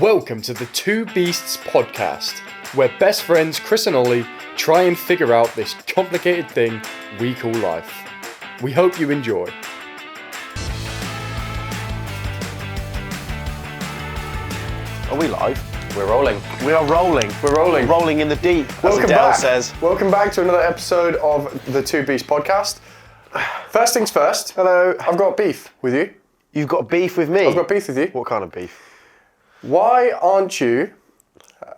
Welcome to the Two Beasts podcast, where best friends Chris and Ollie try and figure out this complicated thing we call life. We hope you enjoy. Are we live? We're rolling. We are rolling. We're rolling. Rolling in the deep, as Welcome Adele back. says. Welcome back to another episode of the Two Beasts podcast. First things first. Hello. I've got beef with you. You've got beef with me? I've got beef with you. What kind of beef? Why aren't you,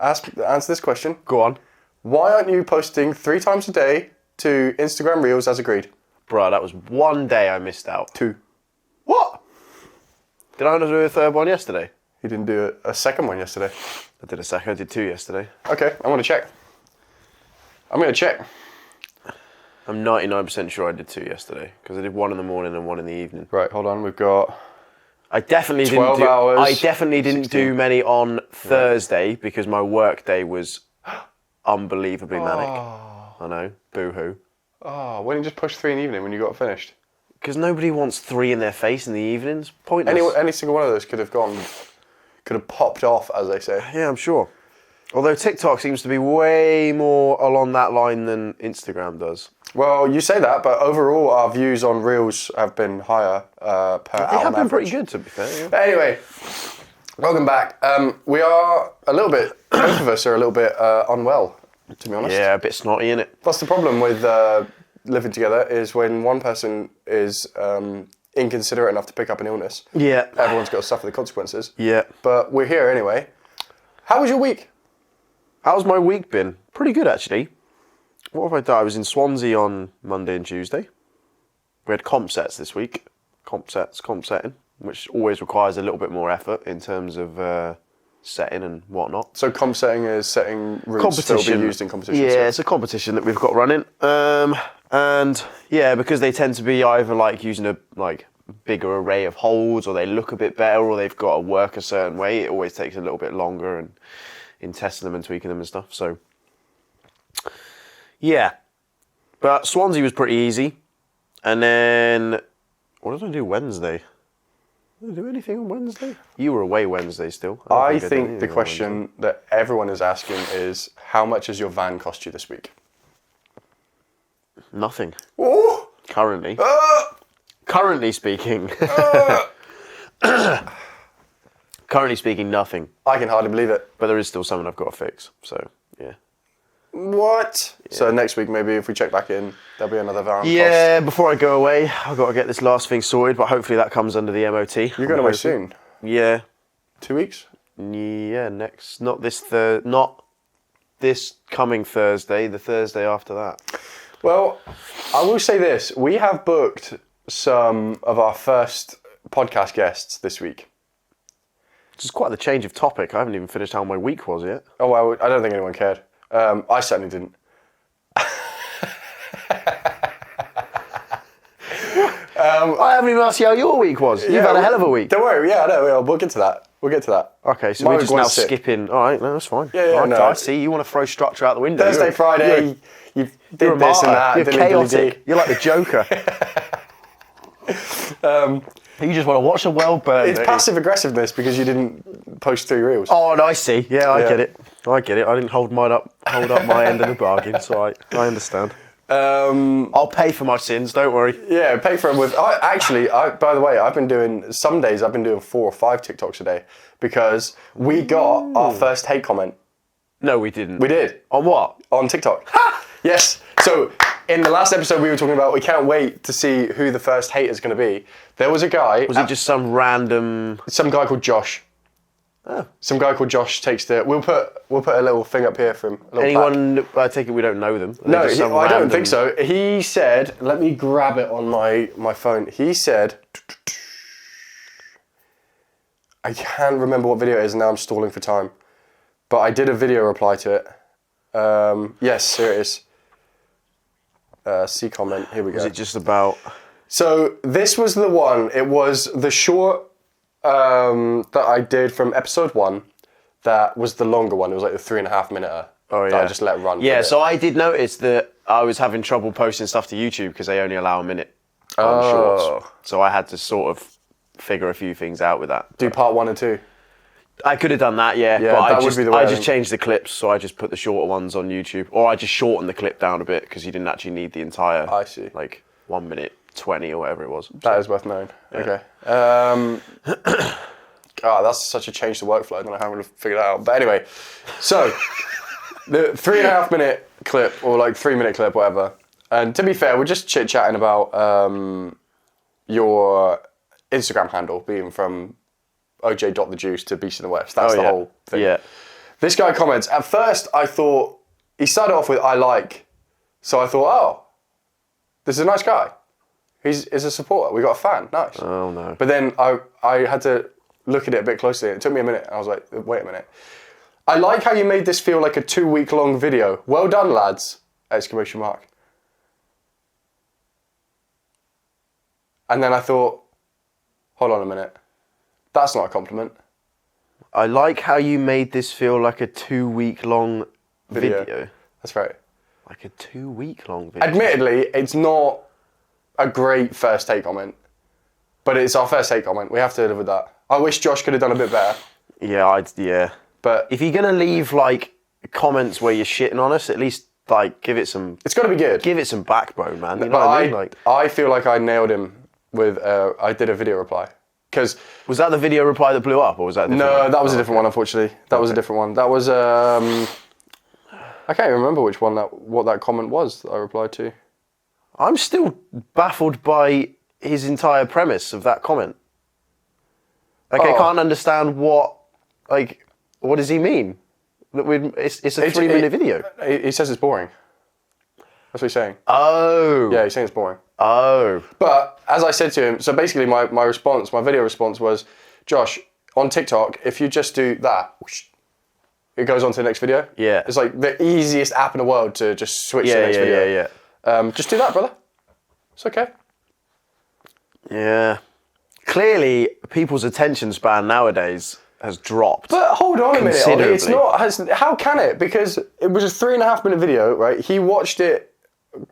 answer this question, Go on. why aren't you posting 3 times a day to Instagram Reels as agreed? Bruh, that was one day I missed out. 2. What? Did I not do a third one yesterday? You didn't do a second one yesterday. I did a second. I did 2 yesterday. Okay, I'm going to check. I'm going to check. I'm 99% sure I did 2 yesterday, because I did 1 in the morning and 1 in the evening. Right, hold on, we've got... I definitely 12 hours, I definitely didn't 16. do many on Thursday because my work day was unbelievably manic. I know, boo-hoo. Oh, why didn't you just push 3 in the evening when you got finished? Because nobody wants 3 in their face in the evenings. Pointless. Any single one of those could have popped off, as they say. Yeah, I'm sure. Although TikTok seems to be way more along that line than Instagram does. Well, you say that, but overall our views on Reels have been higher per hour. They have been pretty good, to be fair. Yeah. But anyway, welcome back. We are a little bit, both of us are a little bit unwell, to be honest. Yeah, a bit snotty, innit? That's the problem with living together, is when one person is inconsiderate enough to pick up an illness. Yeah. Everyone's got to suffer the consequences. Yeah. But we're here anyway. How was your week? How's my week been? Pretty good, actually. What have I done? I was in Swansea on Monday and Tuesday. We had comp sets this week. Comp setting, which always requires a little bit more effort in terms of setting and whatnot. So comp setting is setting routes that will be used in competitions. Yeah, it's a competition that we've got running. And yeah, because they tend to be either like using a bigger array of holds, or they look a bit better, or they've got to work a certain way, it always takes a little bit longer and in testing them and tweaking them and stuff. So yeah, but Swansea was pretty easy. And then what did I do Wednesday? Did I do anything on Wednesday? You were away Wednesday still. I think the question that everyone is asking is, how much has your van cost you this week? Nothing. Oh! Currently. Currently speaking. Currently speaking, nothing. I can hardly believe it. But there is still something I've got to fix. So, yeah. What? Yeah. So next week, maybe if we check back in, there'll be another van cost. Before I go away, I've got to get this last thing sorted, but hopefully that comes under the MOT. You're going away soon? Yeah. 2 weeks? Yeah, not this coming Thursday, the Thursday after that. Well, I will say this. We have booked some of our first podcast guests this week. This is quite the change of topic. I haven't even finished how my week was yet. Oh, well, I don't think anyone cared. I certainly didn't. I haven't even asked you how your week was. You've had a hell of a week. Don't worry. Yeah, I know. We'll get to that. Okay, so we're just now skipping. All right, no, that's fine. Yeah, no. I see. You want to throw structure out the window. Thursday, Friday, you did this and that. You're chaotic. You're like the Joker. You just want to watch the world burn. It's passive aggressiveness because you didn't post 3 reels. Oh, and I see. Yeah, I get it. I didn't hold up my end of the bargain, so I understand. I'll pay for my sins. Don't worry. Yeah, pay for them with. By the way, I've been doing 4 or 5 TikToks a day because we got our first hate comment. No, we didn't. We did. On what? On TikTok. Yes. So in the last episode, we were talking about we can't wait to see who the first hate is going to be. There was a guy. Was it just some random? Some guy called Josh. Oh. Some guy called Josh takes the. We'll put a little thing up here for him. Anyone? I take it we don't know them. No, I don't think so. He said, let me grab it on my phone. He said, I can't remember what video it is, and now I'm stalling for time. But I did a video reply to it. Yes, here it is. See comment. Here we go. Is it just about? So this was the one. It was the short that I did from episode 1. That was the longer one. It was like the 3.5 minute. Oh yeah. That I just let run. Yeah. So I did notice that I was having trouble posting stuff to YouTube because they only allow a minute on shorts. So I had to sort of figure a few things out with that. Do part 1 and 2. I could have done that, yeah. Yeah, but that would be the way, I I just think. changed the clips, so I just put the shorter ones on YouTube. Or I just shortened the clip down a bit because you didn't actually need the entire, I see. like, 1 minute 20 or whatever it was. That is worth knowing. Okay. That's such a change to workflow. I don't know how I'm going to figure that out. But anyway, so the 3.5 minute clip or like 3 minute clip, whatever. And to be fair, we're just chit chatting about your Instagram handle being from oj.thejuice to Beast in the West. That's the whole thing. Yeah. This guy comments, at first I thought, he started off with I like. So I thought, oh, this is a nice guy. He's a supporter. We got a fan. Nice. Oh, no. But then I had to look at it a bit closely. It took me a minute. I was like, wait a minute. I like how you made this feel like a 2-week long video. Well done, lads! ! And then I thought, hold on a minute. That's not a compliment. I like how you made this feel like a 2-week long video. That's right. Like a 2-week long video. Admittedly, it's not a great first take comment, but it's our first take comment. We have to live with that. I wish Josh could have done a bit better. Yeah. But if you're gonna leave like comments where you're shitting on us, at least like give it some. it's got to be good. Give it some backbone, man. You know But what I mean? Like, I feel like I nailed him with. I did a video reply because was that the video reply that blew up, or was that? A different one? that was a different one. Unfortunately, that was a different one. That was. I can't even remember what that comment was that I replied to. I'm still baffled by his entire premise of that comment. Like, I can't understand what does he mean? It's a 3-minute video. He says it's boring. That's what he's saying. Oh. Yeah, he's saying it's boring. Oh. But as I said to him, so basically my video response was, Josh, on TikTok, if you just do that, whoosh, it goes on to the next video. Yeah. It's like the easiest app in the world to just switch to the next video. Yeah. Just do that, brother. It's okay. Yeah. Clearly, people's attention span nowadays has dropped. But hold on a minute, Ollie. It's considerably. not. How can it? Because it was a 3.5 minute video, right? He watched it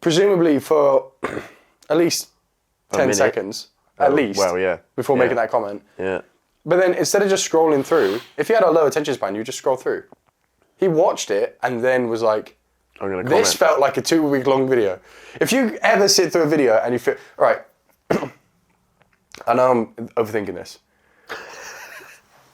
presumably for at least 10 seconds. At least. Well, yeah. Before making that comment. Yeah. But then instead of just scrolling through, if you had a low attention span, you just scroll through. He watched it and then was like, I'm gonna this comment. felt like a 2-week long video. If you ever sit through a video and you feel, right, I know I'm overthinking this.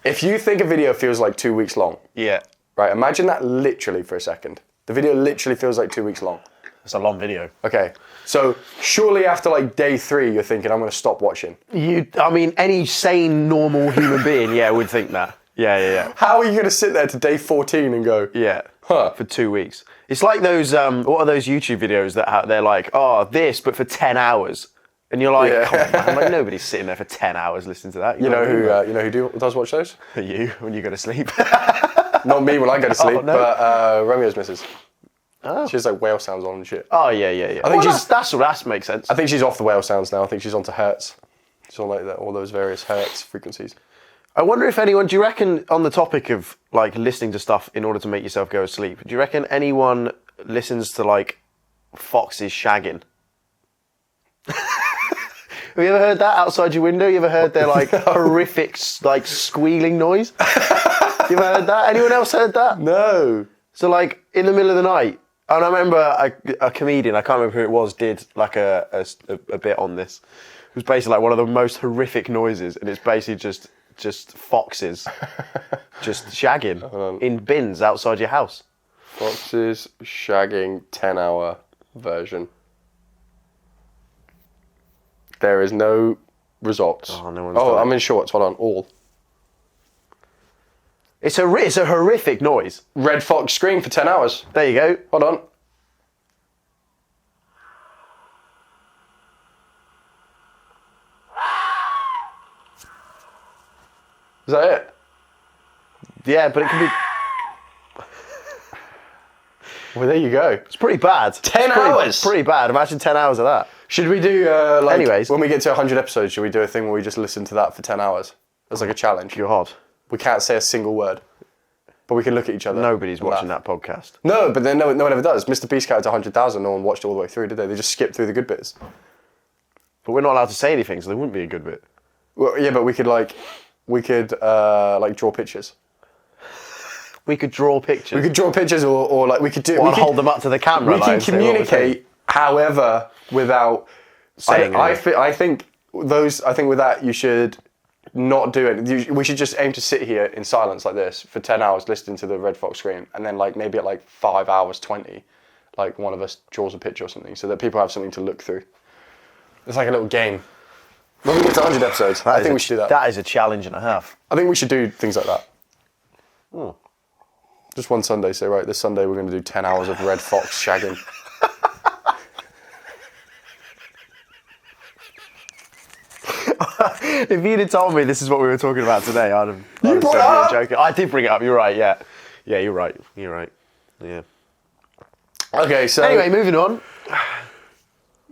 If you think a video feels like 2 weeks long, Yeah. right, imagine that literally for a second. The video literally feels like 2 weeks long. It's a long video. Okay, so surely after like day 3, you're thinking, I'm going to stop watching. Any sane, normal human being, would think that. Yeah. How are you going to sit there to day 14 and go, Yeah. Huh. For 2 weeks. It's like those, what are those YouTube videos that they're like, oh, this, but for 10 hours. And you're like, come on, man. Like, nobody's sitting there for 10 hours listening to that. You know who does watch those? You, when you go to sleep. Not me when I go to sleep, no. but Romeo's missus. Oh. She has like whale sounds on and shit. Oh, yeah. I think that makes sense. I think she's off the whale sounds now. I think she's onto hertz. She's on like all those various hertz frequencies. I wonder if anyone, do you reckon, on the topic of like listening to stuff in order to make yourself go to sleep, do you reckon anyone listens to like foxes shagging? Have you ever heard that outside your window? You ever heard their like horrific like squealing noise? You ever heard that? Anyone else heard that? No. So like in the middle of the night, and I remember a comedian, I can't remember who it was, did like a bit on this. It was basically like one of the most horrific noises, and it's basically just foxes just shagging in bins outside your house. Foxes shagging 10-hour version. There is no results. Oh, no one's done it. I'm in shorts. Hold on. All. It's a horrific noise. Red fox scream for 10 hours. There you go. Hold on. Is that it? Yeah, but it can be. Well, there you go. It's pretty bad. 10 hours? Pretty bad. Imagine 10 hours of that. Should we do, Anyways. when we get to 100 episodes, should we do a thing where we just listen to that for 10 hours? As like a challenge. God. We can't say a single word. But we can look at each other. Nobody's and watching laugh. that podcast. No, but then no one ever does. Mr. Beast got to 100,000, no one watched it all the way through, did they? They just skipped through the good bits. But we're not allowed to say anything, so there wouldn't be a good bit. Well, yeah, but we could draw pictures. We could draw pictures. We could draw pictures, or like we could do. Or we could hold them up to the camera. We like, can and say what we're saying. communicate, however, without Saying anything. I think with that you should not do it. We should just aim to sit here in silence like this for 10 hours listening to the Red Fox screen, and then like maybe at like 5 hours 20, like one of us draws a picture or something, so that people have something to look through. It's like a little game. When we get to 100 episodes, I think we should do that. That is a challenge and a half. I think we should do things like that. Oh. Just one Sunday, say, right, this Sunday we're going to do 10 hours of Red Fox shagging. If you'd have told me this is what we were talking about today, I'd have said you brought it were up. joking. I did bring it up, you're right, yeah. Yeah, you're right. Yeah. Okay, so Anyway, moving on.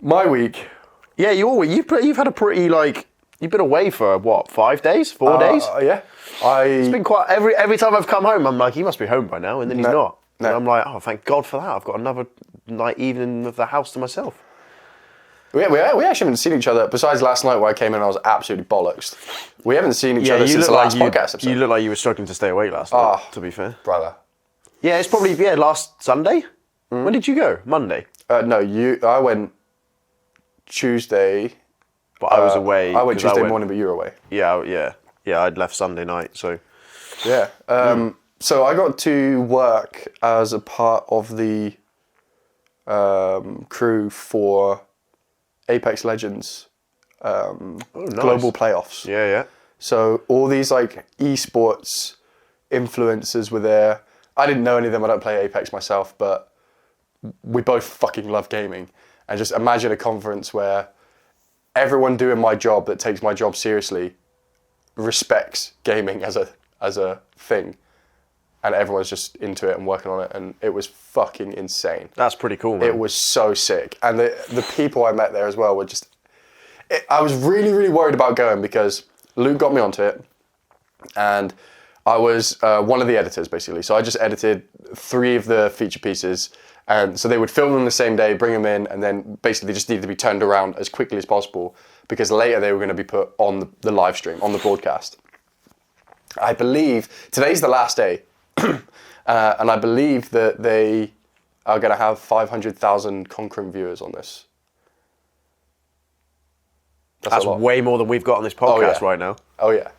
my week. Yeah, you've had a pretty, like, you've been away for, what, 5 days? 4 days? Yeah. It's been quite, every time I've come home, I'm like, he must be home by now, and then he's not. No. And I'm like, oh, thank God for that. I've got another night evening of the house to myself. We actually haven't seen each other, besides last night where I came in and I was absolutely bollocksed. We haven't seen each other since the last podcast episode. You look like you were struggling to stay awake last night, to be fair. Brother. Yeah, it's probably, last Sunday? When did you go? Monday? No, I went Tuesday. But I was away. I went Tuesday morning, but you were away. Yeah, I'd left Sunday night, so... Yeah. So I got to work as a part of the crew for Apex Legends global playoffs. Yeah. So all these like esports influencers were there. I didn't know any of them. I don't play Apex myself, but we both fucking love gaming. And just imagine a conference where everyone doing my job that takes my job seriously respects gaming as a thing, and everyone's just into it and working on it, and it was fucking insane. That's pretty cool, man. It was so sick, and the people I met there as well were just. I was really, really worried about going because Luke got me onto it, and I was one of the editors basically. So I just edited 3 of the feature pieces, and so they would film them the same day, bring them in, and then basically they just needed to be turned around as quickly as possible because later they were going to be put on the live stream, on the broadcast. I believe today's the last day, and I believe that they are going to have 500,000 concurrent viewers on this. That's way more than we've got on this podcast right now. Oh yeah,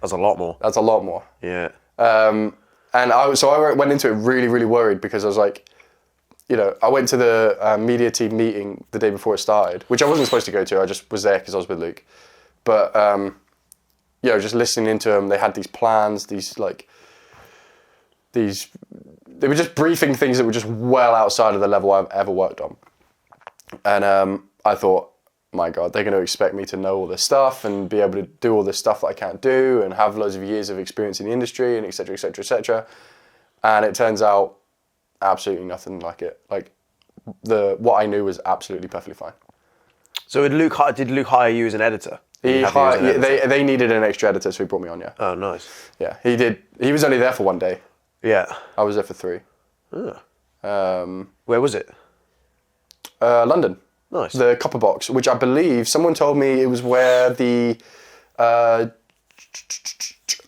that's a lot more. That's a lot more. Yeah. And I went into it really, really worried because I was like, I went to the media team meeting the day before it started, which I wasn't supposed to go to. I just was there because I was with Luke. But just listening into them, they had these plans, they were just briefing things that were just well outside of the level I've ever worked on. And I thought, my God, they're going to expect me to know all this stuff and be able to do all this stuff that I can't do and have loads of years of experience in the industry and et cetera, et cetera, et cetera. And it turns out absolutely nothing like it. Like what I knew was absolutely perfectly fine. So did Luke hire you as an editor? They needed an extra editor, so he brought me on, yeah. Oh, nice. Yeah, he did. He was only there for 1 day. Yeah. I was there for 3. Where was it? London. Nice. The Copper Box, which I believe someone told me it was where the I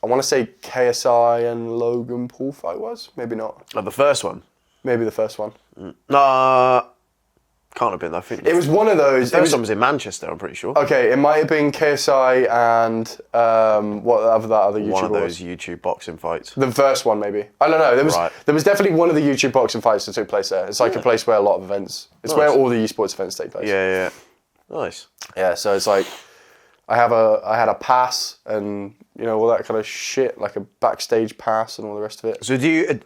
want to say KSI and Logan Paul fight was. Maybe not. Oh, the first one? Maybe the first one. Can't have been. I think it was one of those. The first one was in Manchester, I'm pretty sure. Okay, it might have been KSI and that other YouTuber one of those YouTube boxing fights. The first one, maybe. I don't know. There was definitely one of the YouTube boxing fights that took place there. It's like a place where a lot of events. It's where all the esports events take place. Yeah. Nice. Yeah, so it's like I had a pass and all that kind of shit, like a backstage pass and all the rest of it. So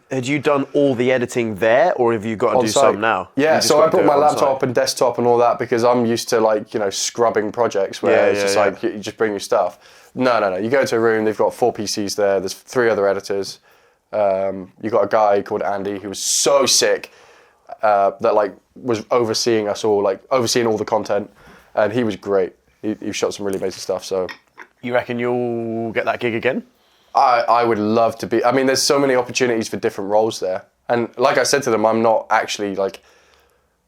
had you done all the editing there, or have you got to do some now? Yeah, so I brought my laptop and desktop and all that because I'm used to scrubbing projects where it's just like you just bring your stuff. No. You go to a room, they've got 4 PCs there. There's 3 other editors. You got a guy called Andy who was so sick that was overseeing us all, overseeing all the content, and he was great. He shot some really amazing stuff. So. You reckon you'll get that gig again? I would love to be. I mean, there's so many opportunities for different roles there. And like I said to them, I'm not actually I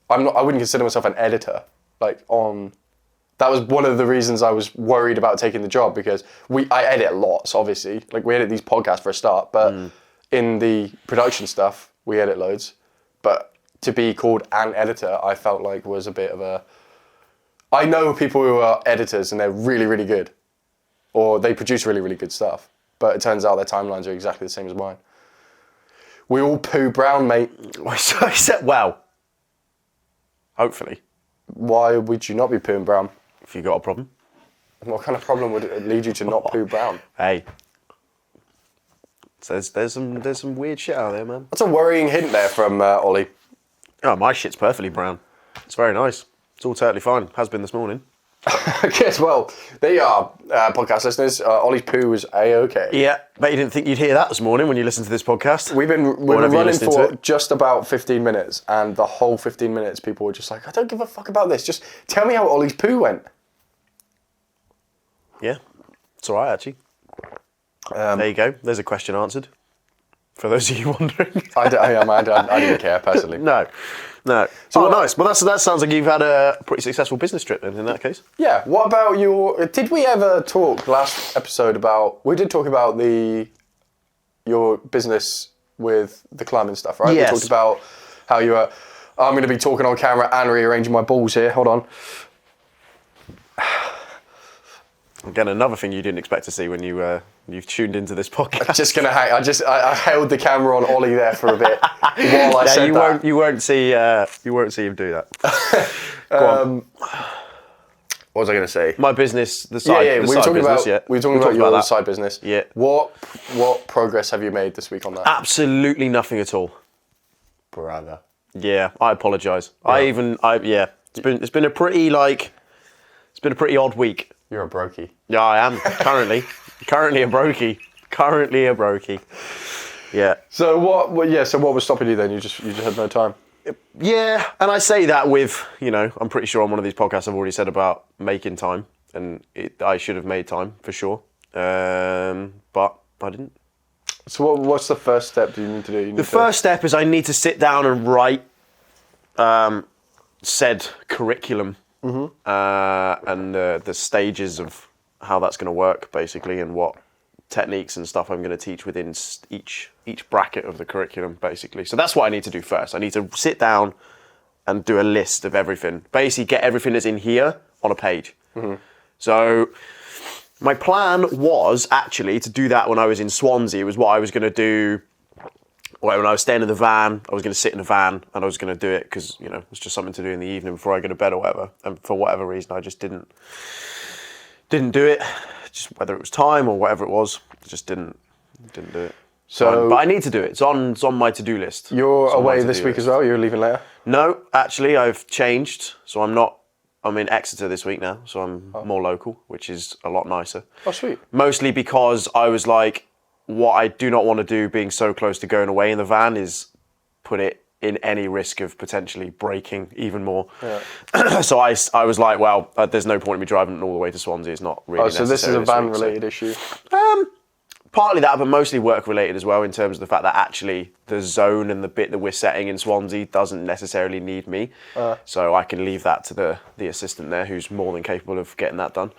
wouldn't consider myself an editor. That was one of the reasons I was worried about taking the job because I edit lots, obviously. We edit these podcasts for a start, but in the production stuff, we edit loads, but to be called an editor, I felt like was a bit of a... I know people who are editors and they're really, really good, or they produce really, really good stuff, but it turns out their timelines are exactly the same as mine. We all poo brown, mate. So I said, well, hopefully. Why would you not be pooing brown? If you got a problem. What kind of problem would it lead you to not poo brown? Hey. So there's some weird shit out there, man. That's a worrying hint there from Ollie. Oh, my shit's perfectly brown. It's very nice. It's all totally fine. Has been this morning. Guess well, there you are, podcast listeners. Ollie's poo was A-OK. Yeah, bet you didn't think you'd hear that this morning when you listened to this podcast. We've been running for just about 15 minutes, and the whole 15 minutes people were just like, I don't give a fuck about this. Just tell me how Ollie's poo went. Yeah, it's all right, actually. There you go. There's a question answered. For those of you wondering. I didn't care, personally. No. So nice. Well, that sounds like you've had a pretty successful business trip then, in that case. Yeah. What about your... Did we ever talk last episode about... We did talk about your business with the climbing stuff, right? Yes. We talked about how you were... I'm going to be talking on camera and rearranging my balls here. Hold on. Again, another thing you didn't expect to see when you've tuned into this podcast. Just gonna hang. I held the camera on Ollie there for a bit while I said that. You won't see him do that. Go on. What was I gonna say? My business, the side. We were talking about your side business. Yeah. What progress have you made this week on that? Absolutely nothing at all. Brother. Yeah, I apologise. Yeah. It's been a pretty odd week. You're a brokey. Yeah, I am currently a brokey. Yeah. So what was stopping you then? You just had no time. Yeah, and I say that with, I'm pretty sure on one of these podcasts I've already said about making time, and I should have made time for sure, but I didn't. So what's the first step do you need to do? The first step is I need to sit down and write said curriculum. And the stages of how that's going to work, basically, and what techniques and stuff I'm going to teach within each bracket of the curriculum, basically. So that's what I need to do first. I need to sit down and do a list of everything. Basically, get everything that's in here on a page. So my plan was actually to do that when I was in Swansea. It was what I was going to do. When I was staying in the van, I was going to sit in the van and I was going to do it because, it was just something to do in the evening before I go to bed or whatever. And for whatever reason, I just didn't do it. Just whether it was time or whatever it was, I just didn't do it. So, but I need to do it. It's on my to-do list. You're away this week as well? You're leaving later? No, actually, I've changed. So I'm in Exeter this week now. So I'm more local, which is a lot nicer. Oh, sweet. Mostly because I was like, what I do not want to do being so close to going away in the van is put it in any risk of potentially breaking even more. Yeah. So I was like, well, there's no point in me driving all the way to Swansea. It's not really necessary. So this is a van-related issue? Partly that, but mostly work-related as well, in terms of the fact that actually the zone and the bit that we're setting in Swansea doesn't necessarily need me. So I can leave that to the assistant there, who's more than capable of getting that done.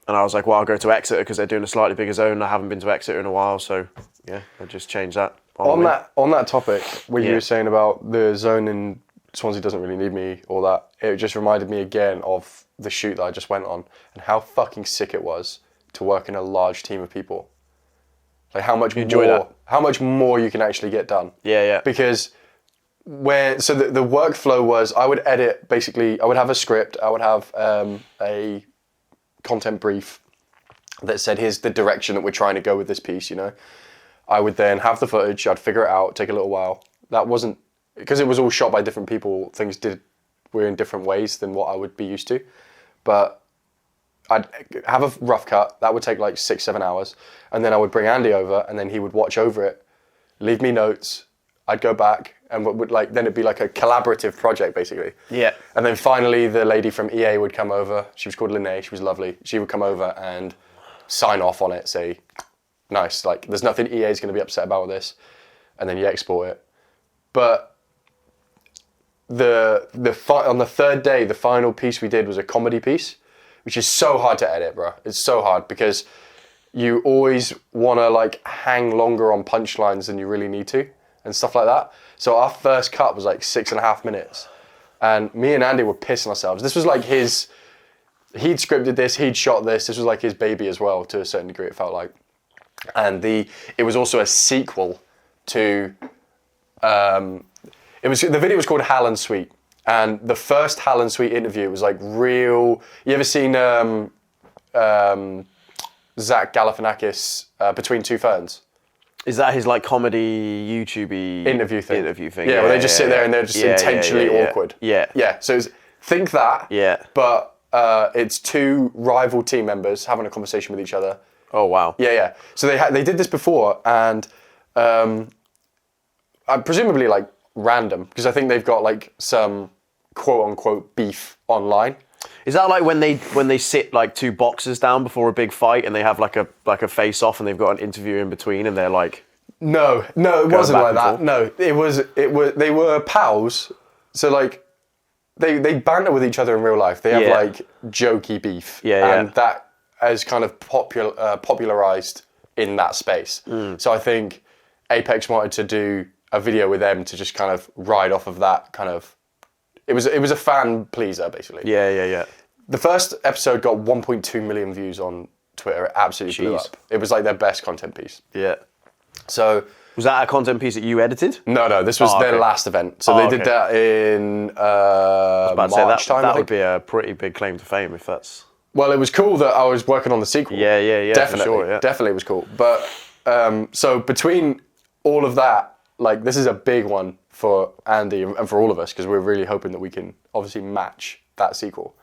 And I was like, well, I'll go to Exeter because they're doing a slightly bigger zone. I haven't been to Exeter in a while, so yeah, I just changed that. On that topic, where you were saying about the zone in Swansea doesn't really need me, all that, it just reminded me again of the shoot that I just went on and how fucking sick it was to work in a large team of people. Like how much more you can actually get done. Yeah. Because the workflow was I would edit, basically, I would have a script, I would have a content brief that said, here's the direction that we're trying to go with this piece, I would then have the footage, I'd figure it out, take a little while. That wasn't, because it was all shot by different people, things were in different ways than what I would be used to. But I'd have a rough cut, that would take like 6-7 hours, and then I would bring Andy over, and then he would watch over it, leave me notes, I'd go back, and then it'd be like a collaborative project, basically. Yeah. And then finally, the lady from EA would come over. She was called Lene. She was lovely. She would come over and sign off on it, say, nice, like, there's nothing EA's going to be upset about with this. And then you export it. But on the third day, the final piece we did was a comedy piece, which is so hard to edit, bro. It's so hard because you always want to like hang longer on punchlines than you really need to and stuff like that. So our first cut was like 6.5 minutes, and me and Andy were pissing ourselves. This was like he'd scripted this, he'd shot this. This was like his baby as well, to a certain degree, it felt like. And it was also a sequel to, the video was called Hal and Sweet. And the first Hal and Sweet interview was like real. You ever seen Zach Galifianakis, Between Two Ferns? Is that his like comedy YouTube-y interview thing? Yeah, where they just sit there and they're just intentionally awkward. Yeah. So think that. Yeah. But it's two rival team members having a conversation with each other. Oh wow. Yeah. So they did this before, and presumably like random, because I think they've got like some quote unquote beef online. Is that like when they sit like two boxers down before a big fight and they have like a face off and they've got an interview in between and they're like? No, it wasn't like that. No, it was they were pals. So like they banter with each other in real life. They have like jokey beef. And that is kind of popularized in that space. So I think Apex wanted to do a video with them to just kind of ride off of that kind of. It was a fan pleaser, basically. Yeah. The first episode got 1.2 million views on Twitter. It absolutely blew up. It was like their best content piece. Yeah. So was that a content piece that you edited? No. This was their last event. So they did that in March time. That would be a pretty big claim to fame if that's. Well, it was cool that I was working on the sequel. Yeah. Definitely, for sure, yeah. Definitely was cool. But so between all of that, like this is a big one for Andy and for all of us, because we're really hoping that we can obviously match that sequel.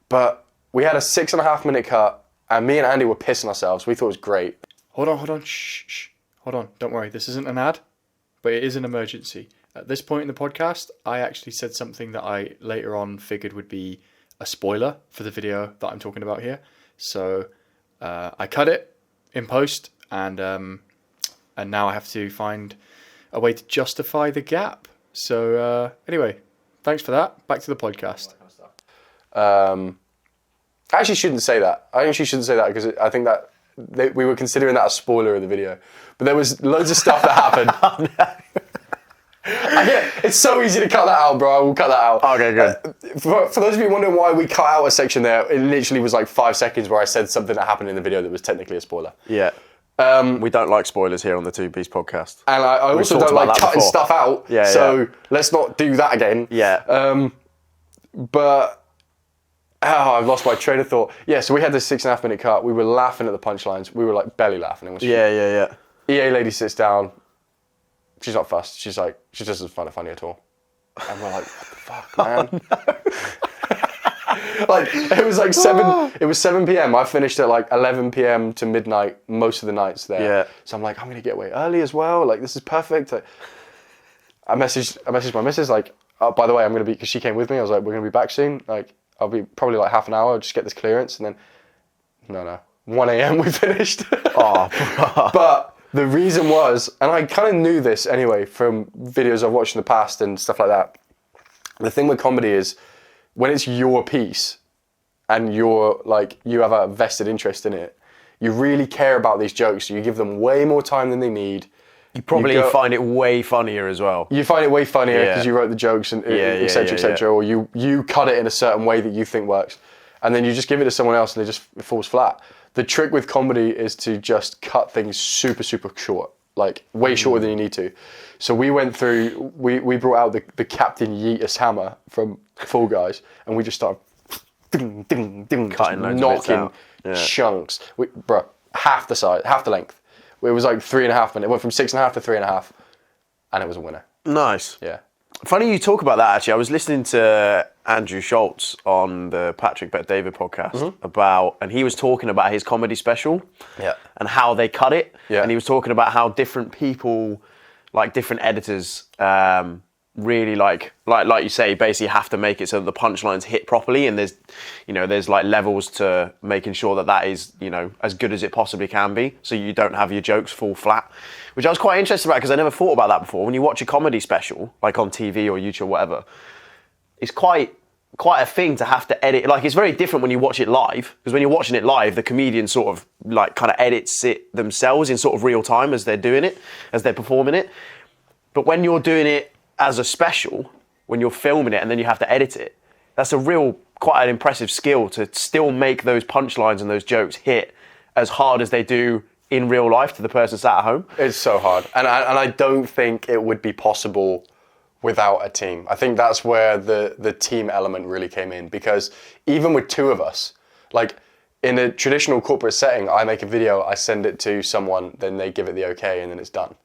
But we had a 6.5 minute cut, and me and Andy were pissing ourselves. We thought it was great. Hold on. Shh. Hold on. Don't worry. This isn't an ad, but it is an emergency. At this point in the podcast, I actually said something that I later on figured would be a spoiler for the video that I'm talking about here. So I cut it in post, and now I have to find a way to justify the gap. So anyway, thanks for that. Back to the podcast. I actually shouldn't say that. Because I think that we were considering that a spoiler of the video. But there was loads of stuff that happened. It's so easy to cut that out, bro. I will cut that out. Okay, good. For those of you wondering why we cut out a section there, it literally was like 5 seconds where I said something that happened in the video that was technically a spoiler. Yeah. We don't like spoilers here on the Two Piece podcast. And I also don't like cutting stuff out. Let's not do that again. Yeah. But I've lost my train of thought. Yeah, so we had this 6.5 minute cut. We were laughing at the punchlines. We were like belly laughing. It was Yeah. EA lady sits down. She's not fussed. She's like, she just doesn't find it funny at all. And we're like, what the fuck, man? Like, it was like 7 p.m. I finished at like 11 p.m. to midnight most of the nights there. Yeah. So I'm like, I'm going to get away early as well. Like, this is perfect. Like, I messaged my missus, like, oh, by the way, I'm going to be, because she came with me. I was like, we're going to be back soon. Like, I'll be probably like half an hour. I'll just get this clearance. And then, no. 1 a.m. we finished. Oh, But the reason was, and I kind of knew this anyway from videos I've watched in the past and stuff like that. The thing with comedy is when it's your piece and you're like, you have a vested interest in it, you really care about these jokes. So you give them way more time than they need. You probably find it way funnier as well. You find it way funnier because you wrote the jokes and et cetera, or you cut it in a certain way that you think works. And then you just give it to someone else and it falls flat. The trick with comedy is to just cut things super, super short, like way shorter than you need to. So we went through, we brought out the Captain Yeetus hammer from Fall Guys, and we just started knocking chunks. Bro, half the size, half the length. It was like 3.5 minutes. It went from 6.5 to 3.5, and it was a winner. Nice. Yeah. Funny you talk about that, actually. I was listening to Andrew Schultz on the Patrick Bet David podcast and he was talking about his comedy special and how they cut it. Yeah. And he was talking about how different people, like different editors, really like you say, basically have to make it so that the punchlines hit properly, and there's like levels to making sure that is, as good as it possibly can be, so you don't have your jokes fall flat, which I was quite interested about because I never thought about that before. When you watch a comedy special, like on TV or YouTube or whatever, it's quite quite a thing to have to edit. Like, it's very different when you watch it live, because when you're watching it live, the comedian sort of like kind of edits it themselves in sort of real time as they're doing it, as they're performing it. But when you're doing it as a special, when you're filming it and then you have to edit it, that's quite an impressive skill to still make those punchlines and those jokes hit as hard as they do in real life to the person sat at home. It's so hard. And I don't think it would be possible without a team. I think that's where the team element really came in, because even with two of us, like in a traditional corporate setting, I make a video, I send it to someone, then they give it the okay, and then it's done.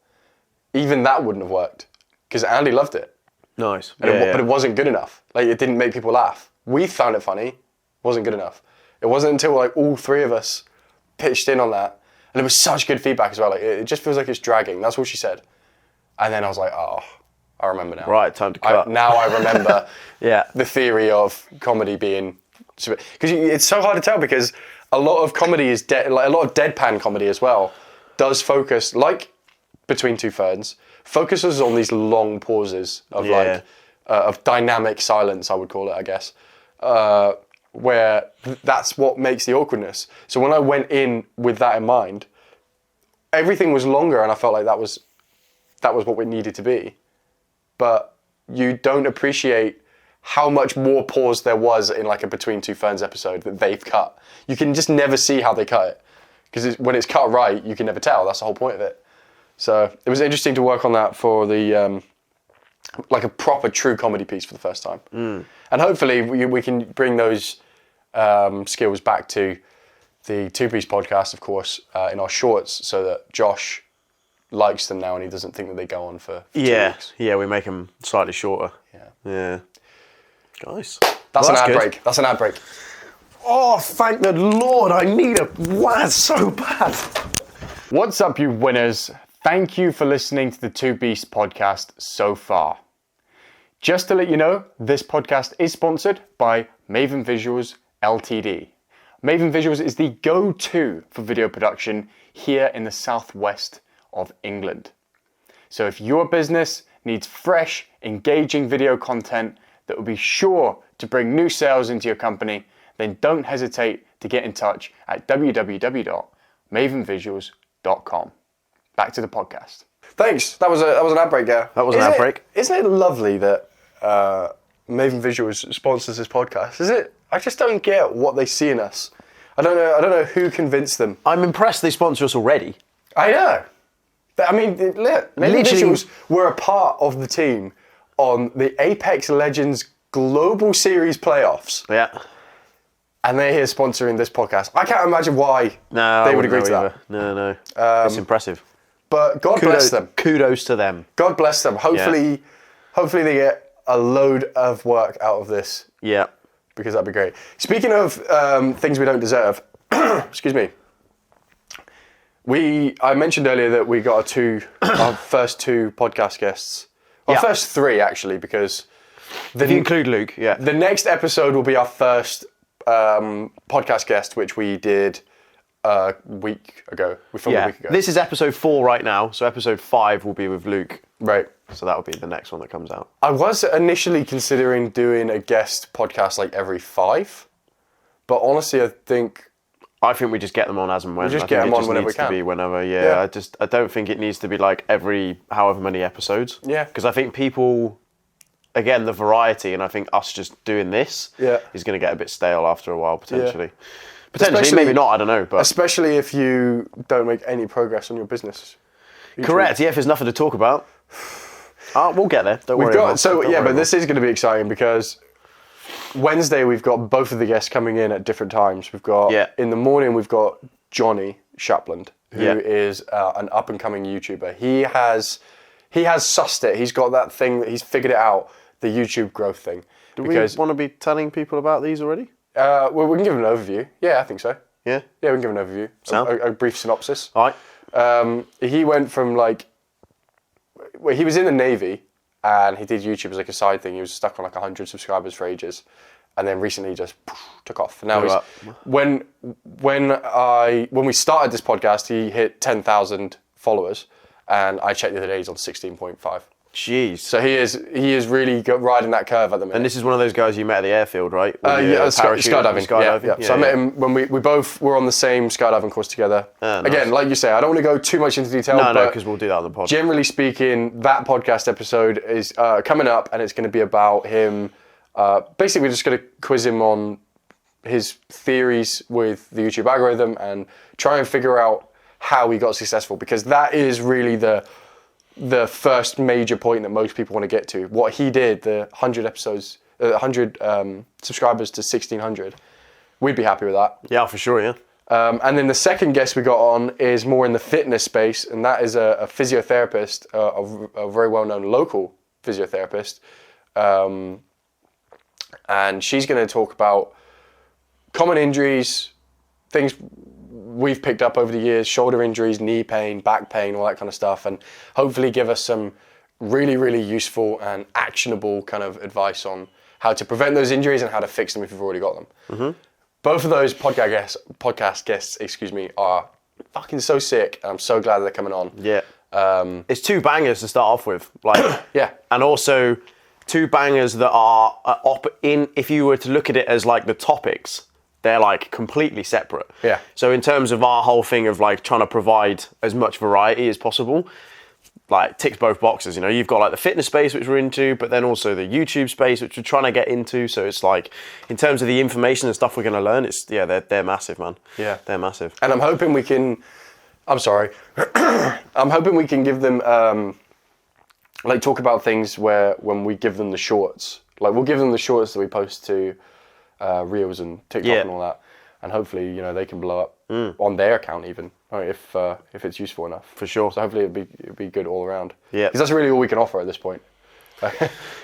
Even that wouldn't have worked, because Andy loved it. Nice. But it wasn't good enough. Like, it didn't make people laugh. We found it funny. It wasn't good enough. It wasn't until like all three of us pitched in on that, and it was such good feedback as well. Like, it just feels like it's dragging. That's what she said. And then I was like, oh, I remember now. Right, time to cut. Now I remember Yeah. the theory of comedy being... Because it's so hard to tell, because a lot of comedy is... like a lot of deadpan comedy as well does focus, like Between Two Ferns, focuses on these long pauses of of dynamic silence, I would call it, I guess, where that's what makes the awkwardness. So when I went in with that in mind, everything was longer, and I felt like that was what we needed to be. But you don't appreciate how much more pause there was in like a Between Two Ferns episode that they've cut. You can just never see how they cut it, because when it's cut right, you can never tell. That's the whole point of it. So it was interesting to work on that for the like a proper true comedy piece for the first time. And hopefully we can bring those skills back to the Two Piece podcast, of course, in our shorts, so that Josh likes them now and he doesn't think that they go on for 2 weeks. Yeah, we make them slightly shorter. Yeah. Nice. That's an ad good. break. That's an ad break. Oh, thank the Lord, I need a wad so bad. What's up, you winners? Thank you for listening to the Two Beasts podcast so far. Just to let you know, this podcast is sponsored by Maven Visuals Ltd. Maven Visuals is the go-to for video production here in the southwest of England. So if your business needs fresh, engaging video content that will be sure to bring new sales into your company, then don't hesitate to get in touch at www.mavenvisuals.com. Back to the podcast. Thanks. That was an ad break, yeah. That was an ad break. Isn't it lovely that Maven Visuals sponsors this podcast? Is it? I just don't get what they see in us. I don't know who convinced them. I'm impressed they sponsor us already. I know. I mean, Maven Visuals were a part of the team on the Apex Legends Global Series playoffs. Yeah. And they're here sponsoring this podcast. I can't imagine why they would agree to that. No. It's impressive. But God bless them. Kudos to them. God bless them. Hopefully they get a load of work out of this. Yeah. Because that'd be great. Speaking of things we don't deserve, excuse me. I mentioned earlier that we got our first two podcast guests. Our first three, actually, because... If you include Luke, yeah. The next episode will be our first podcast guest, which we did a week ago. We filmed a week ago. This is episode 4 right now, so episode 5 will be with Luke. Right. So that will be the next one that comes out. I was initially considering doing a guest podcast like every 5, but honestly, I think we just get them on as and when. We just get them on whenever we can. To be whenever, yeah. I don't think it needs to be like every however many episodes. Yeah. Because I think people, again, the variety, and I think us just doing this is going to get a bit stale after a while, potentially. Yeah. Potentially, maybe not, I don't know. But especially if you don't make any progress on your business. Correct, yeah, if there's nothing to talk about. We'll get there, don't worry. But this is going to be exciting because Wednesday we've got both of the guests coming in at different times. We've got, in the morning we've got Johnny Shapland, who is an up-and-coming YouTuber. He has sussed it. He's got that thing, he's figured it out, the YouTube growth thing. Do we want to be telling people about these already? Well, we can give an overview. Yeah, I think so. Yeah? Yeah, we can give an overview. A brief synopsis. All right. He went from he was in the Navy and he did YouTube as like a side thing. He was stuck on like 100 subscribers for ages. And then recently he just took off. And now when we started this podcast, he hit 10,000 followers. And I checked the other day, he's on 16.5. Jeez. So he is really riding that curve at the minute. And this is one of those guys you met at the airfield, right? Skydiving. Yeah. So I met him when we both were on the same skydiving course together. Nice. Again, like you say, I don't want to go too much into detail. No, because we'll do that on the podcast. Generally speaking, that podcast episode is coming up, and it's going to be about him. Basically, we're just going to quiz him on his theories with the YouTube algorithm and try and figure out how he got successful, because that is really the first major point that most people want to get to. What he did, the 100 episodes, 100 subscribers to 1,600, we'd be happy with that. Yeah, for sure, yeah. And then the second guest we got on is more in the fitness space, and that is a physiotherapist, a very well-known local physiotherapist. And she's going to talk about common injuries, things we've picked up over the years, shoulder injuries, knee pain, back pain, all that kind of stuff, and hopefully give us some really, really useful and actionable kind of advice on how to prevent those injuries and how to fix them if you've already got them. Mm-hmm. Both of those podcast guests, are fucking so sick, and I'm so glad they're coming on. Yeah. It's two bangers to start off with. Like, yeah. And also two bangers that are if you were to look at it as like the topics, they're like completely separate. Yeah. So in terms of our whole thing of like trying to provide as much variety as possible, like ticks both boxes. You know, you've got like the fitness space, which we're into, but then also the YouTube space, which we're trying to get into. So it's like, in terms of the information and stuff we're going to learn, they're massive, man. Yeah. They're massive. And I'm hoping we can, I'm hoping we can give them, like talk about things when we give them the shorts. Like we'll give them the shorts that we post to Reels and TikTok and all that. And hopefully, you know, they can blow up on their account even, if it's useful enough. For sure. So hopefully it'd be good all around. Yeah. Because that's really all we can offer at this point.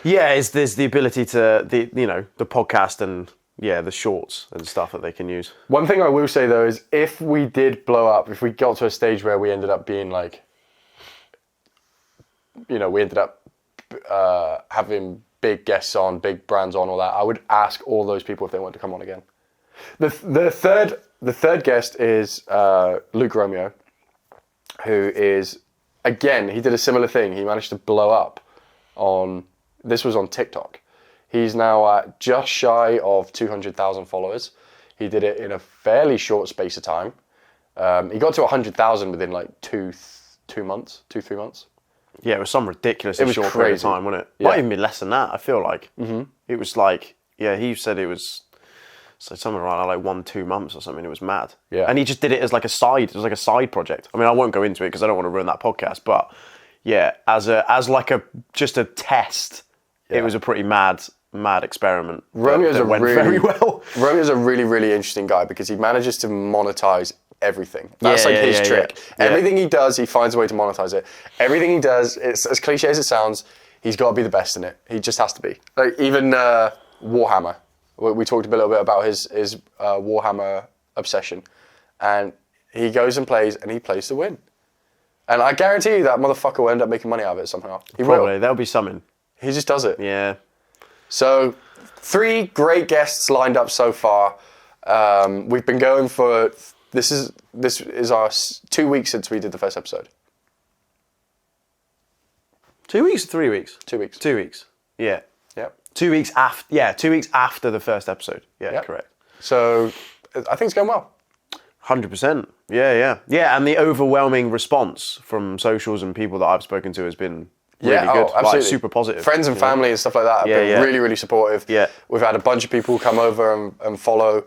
Yeah, there's the ability to the podcast and the shorts and stuff that they can use. One thing I will say though is if we did blow up, if we got to a stage where we ended up being like, you know, we ended up having big guests on, big brands on, all that, I would ask all those people if they want to come on again. The third guest is Luke Romeo, who is, again, he did a similar thing. He managed to blow up this was on TikTok. He's now at just shy of 200,000 followers. He did it in a fairly short space of time. He got to 100,000 within like 3 months. Yeah, it was some ridiculously short crazy. period of time, wasn't it? Yeah. Might even be less than that, I feel like. Mm-hmm. It was like, he said it was something around like 1-2 months or something. It was mad. Yeah. And he just did it as like a side project. I mean, I won't go into it because I don't want to ruin that podcast, but yeah, as just a test, it was a pretty mad experiment. Romeo's very well. Romeo's a really, really interesting guy because he manages to monetize everything. That's his trick. Yeah. Everything he does, he finds a way to monetize it. Everything he does, it's as cliche as it sounds, he's got to be the best in it. He just has to be. Like even Warhammer. We talked a little bit about his Warhammer obsession, and he goes and plays to win. And I guarantee you that motherfucker will end up making money out of it somehow. He Probably. will. There'll be something. He just does it. Yeah. So, 3 great guests lined up so far. We've been going for this is our 2 weeks since we did the first episode. 2 weeks or 3 weeks? 2 weeks. 2 weeks. Yeah. Yep. 2 weeks after. Yeah, 2 weeks after the first episode. Yeah, Yep. correct. So, I think it's going well. 100%. Yeah. And the overwhelming response from socials and people that I've spoken to has been really good. Absolutely. Like, super positive. Friends and family and stuff like that have been really, really supportive. Yeah. We've had a bunch of people come over and follow.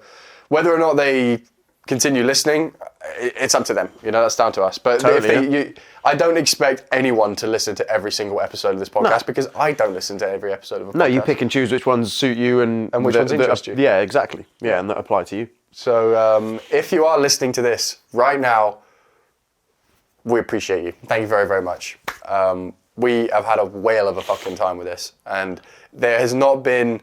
Whether or not they continue listening, it's up to them. You know, that's down to us. But Totally, I don't expect anyone to listen to every single episode of this podcast because I don't listen to every episode of a podcast. No, you pick and choose which ones suit you and which ones interest you. Yeah, exactly. Yeah, and that apply to you. So if you are listening to this right now, we appreciate you. Thank you very, very much. We have had a whale of a fucking time with this, and there has not been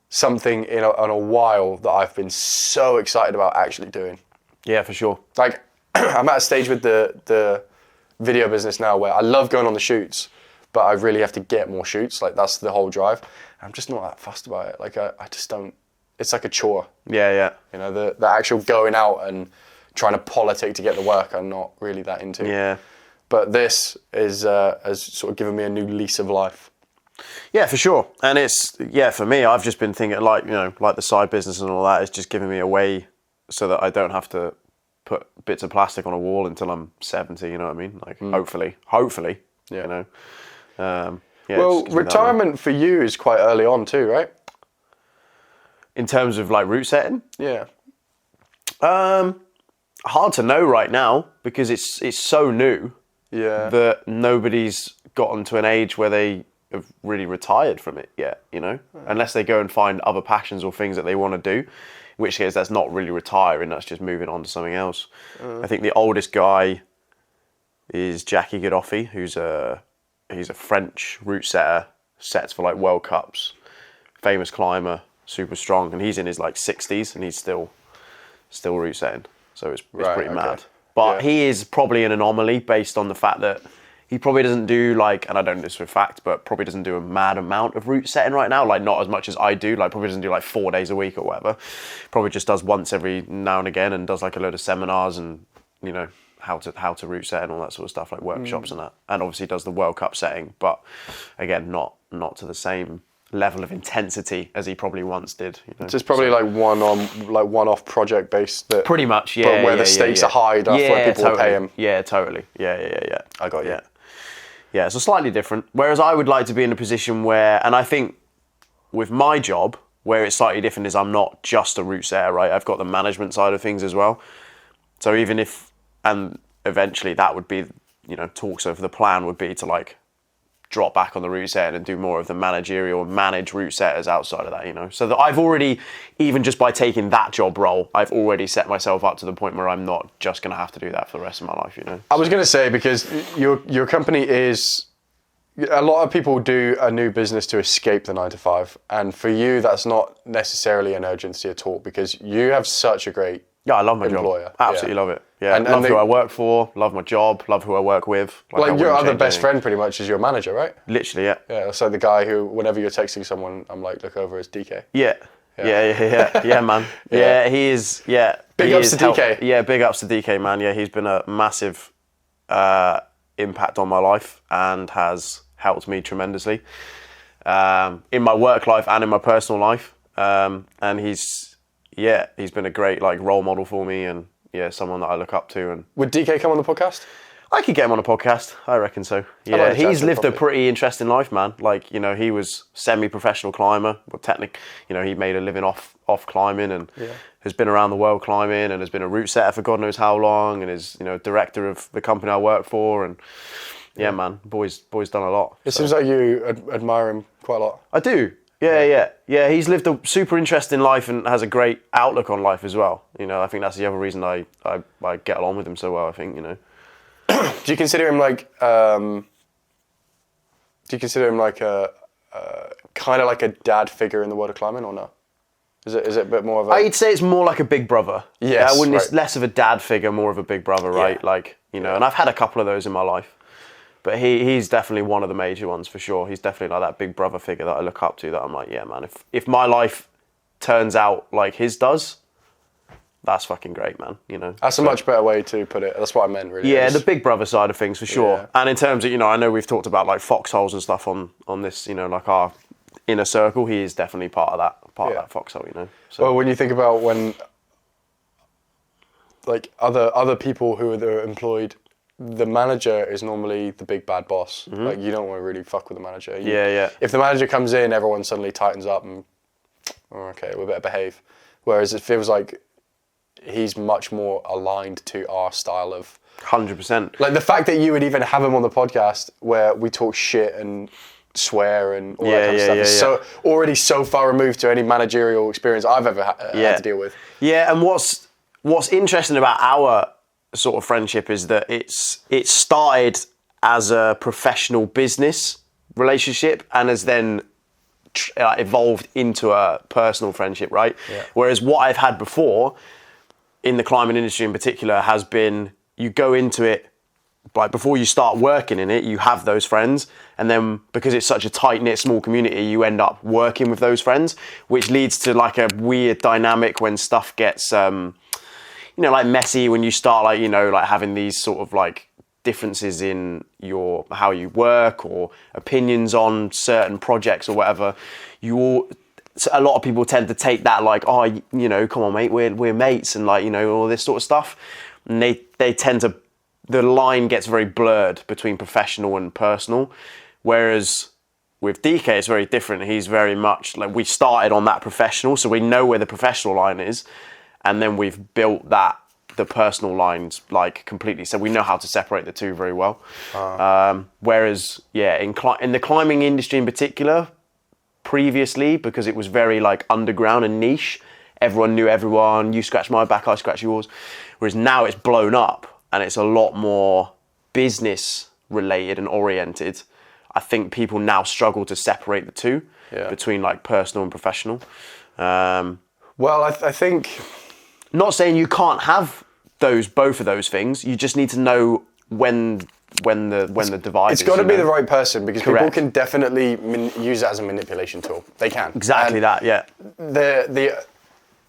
something in a while that I've been so excited about actually doing. Yeah, for sure. Like, I'm at a stage with the video business now where I love going on the shoots, but I really have to get more shoots. Like, that's the whole drive. I'm just not that fussed about it. Like, I just don't. It's like a chore. Yeah. You know, the actual going out and trying to politic to get the work, I'm not really that into. Yeah. But this is has sort of given me a new lease of life. Yeah, for sure. And it's, for me, I've just been thinking like the side business and all that is just giving me a way so that I don't have to put bits of plastic on a wall until I'm 70, you know what I mean? Like, hopefully, Yeah. you know. Well, retirement for you is quite early on too, right? In terms of like route setting? Yeah. Hard to know right now because it's so new that nobody's gotten to an age where they have really retired from it yet, you know? Unless they go and find other passions or things that they want to do, in which case that's not really retiring, that's just moving on to something else. I think the oldest guy is Jackie Gaddafi, he's a French route setter, sets for like World Cups, famous climber, super strong, and he's in his like 60s and he's still route setting. So it's pretty mad. But he is probably an anomaly based on the fact that he probably doesn't do like, and I don't know this for a fact, but probably doesn't do a mad amount of route setting right now, like not as much as I do, like probably doesn't do like 4 days a week or whatever. Probably just does once every now and again and does like a load of seminars and, you know, how to route set and all that sort of stuff, like workshops and that. And obviously does the World Cup setting, but again, not to the same level of intensity as he probably once did. You know? So it's probably like one-off project based. That, pretty much, yeah. But where the stakes are high enough where people will pay him. Yeah, totally. Yeah. I got you. Yeah, so slightly different. Whereas I would like to be in a position where, and I think with my job, where it's slightly different is I'm not just a route setter, right? I've got the management side of things as well. So even if, and eventually that would be, you know, talks of the plan would be to like drop back on the route setting and do more of the managerial, manage route setters outside of that, you know. So that I've already, even just by taking that job role, I've already set myself up to the point where I'm not just going to have to do that for the rest of my life, you know. I was going to say, because your company is, a lot of people do a new business to escape the 9 to 5. And for you, that's not necessarily an urgency at all because you have such a great I love my employer. job. Absolutely love it. Yeah, and love who I work for, love my job, love who I work with. Like your other best friend pretty much is your manager, right? Literally, yeah. Yeah, it's like the guy who, whenever you're texting someone, I'm like, look over, it's DK. Yeah, man. Yeah, he is, Big ups to DK. Yeah, big ups to DK, man. Yeah, he's been a massive impact on my life and has helped me tremendously in my work life and in my personal life. And he's been a great like role model for me and someone that I look up to. And would DK come on the podcast? I could get him on a podcast. I reckon so. Yeah, he's lived a pretty interesting life, man. Like, you know, he was semi-professional climber. Well, he made a living off climbing and has been around the world climbing and has been a route setter for God knows how long and is, you know, director of the company I work for. And yeah, man, boy's done a lot. It seems like you admire him quite a lot. I do. Yeah. He's lived a super interesting life and has a great outlook on life as well. You know, I think that's the other reason I get along with him so well. I think, you know. Do you consider him like? Do you consider him like a kind of like a dad figure in the world of climbing, or no? Is it a bit more of a? I'd say it's more like a big brother. Yes, I wouldn't. right. It's less of a dad figure, more of a big brother, right? Yeah. Like, you know, and I've had a couple of those in my life. But he's definitely one of the major ones for sure. He's definitely like that big brother figure that I look up to, that I'm like, yeah, man, if my life turns out like his does, that's fucking great, man, you know. That's a much better way to put it. That's what I meant, really. Yeah, the big brother side of things for sure. Yeah. And in terms of, you know, I know we've talked about like foxholes and stuff on this, you know, like our inner circle, he is definitely part of that foxhole, you know. So. Well, when you think about when like other people who are employed, the manager is normally the big bad boss. Mm-hmm. Like, you don't want to really fuck with the manager. If the manager comes in, everyone suddenly tightens up and, okay, we better behave. Whereas it feels like he's much more aligned to our style of... 100%. Like, the fact that you would even have him on the podcast where we talk shit and swear and all that kind of stuff is so already so far removed to any managerial experience I've ever had to deal with. Yeah, and what's interesting about our sort of friendship is that it started as a professional business relationship and has then evolved into a personal friendship, right? Yeah. Whereas what I've had before in the climbing industry in particular has been, you go into it, like before you start working in it, you have those friends, and then because it's such a tight-knit small community, you end up working with those friends, which leads to like a weird dynamic when stuff gets like messy, when you start like, you know, like having these sort of like differences in how you work or opinions on certain projects or whatever, so a lot of people tend to take that like, oh, you know, come on, mate, we're mates, and like, you know, all this sort of stuff. And they tend to, the line gets very blurred between professional and personal. Whereas with DK, it's very different. He's very much like, we started on that professional, so we know where the professional line is, and then we've built the personal lines like completely. So we know how to separate the two very well. Whereas, yeah, in the climbing industry in particular, previously, because it was very like underground and niche, everyone knew everyone, you scratch my back, I scratch yours. Whereas now it's blown up and it's a lot more business related and oriented. I think people now struggle to separate the two between like personal and professional. Well, I think, not saying you can't have both of those things. You just need to know when the divide. It's got to be the right person, because people Correct. can definitely use it as a manipulation tool. They can. Exactly And that. Yeah.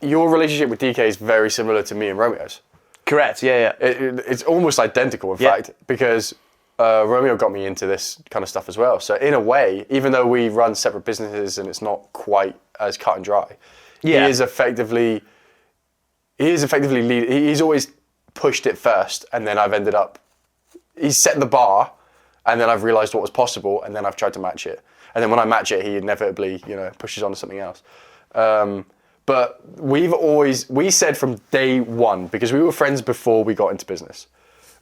Your relationship with DK is very similar to me and Romeo's. Correct. Yeah. Yeah. It's almost identical, in Yeah. fact, because Romeo got me into this kind of stuff as well. So in a way, even though we run separate businesses and it's not quite as cut and dry, he is effectively lead. He's always pushed it first, and then I've ended up. He's set the bar, and then I've realised what was possible, and then I've tried to match it. And then when I match it, he inevitably, pushes on to something else. But we said from day one, because we were friends before we got into business,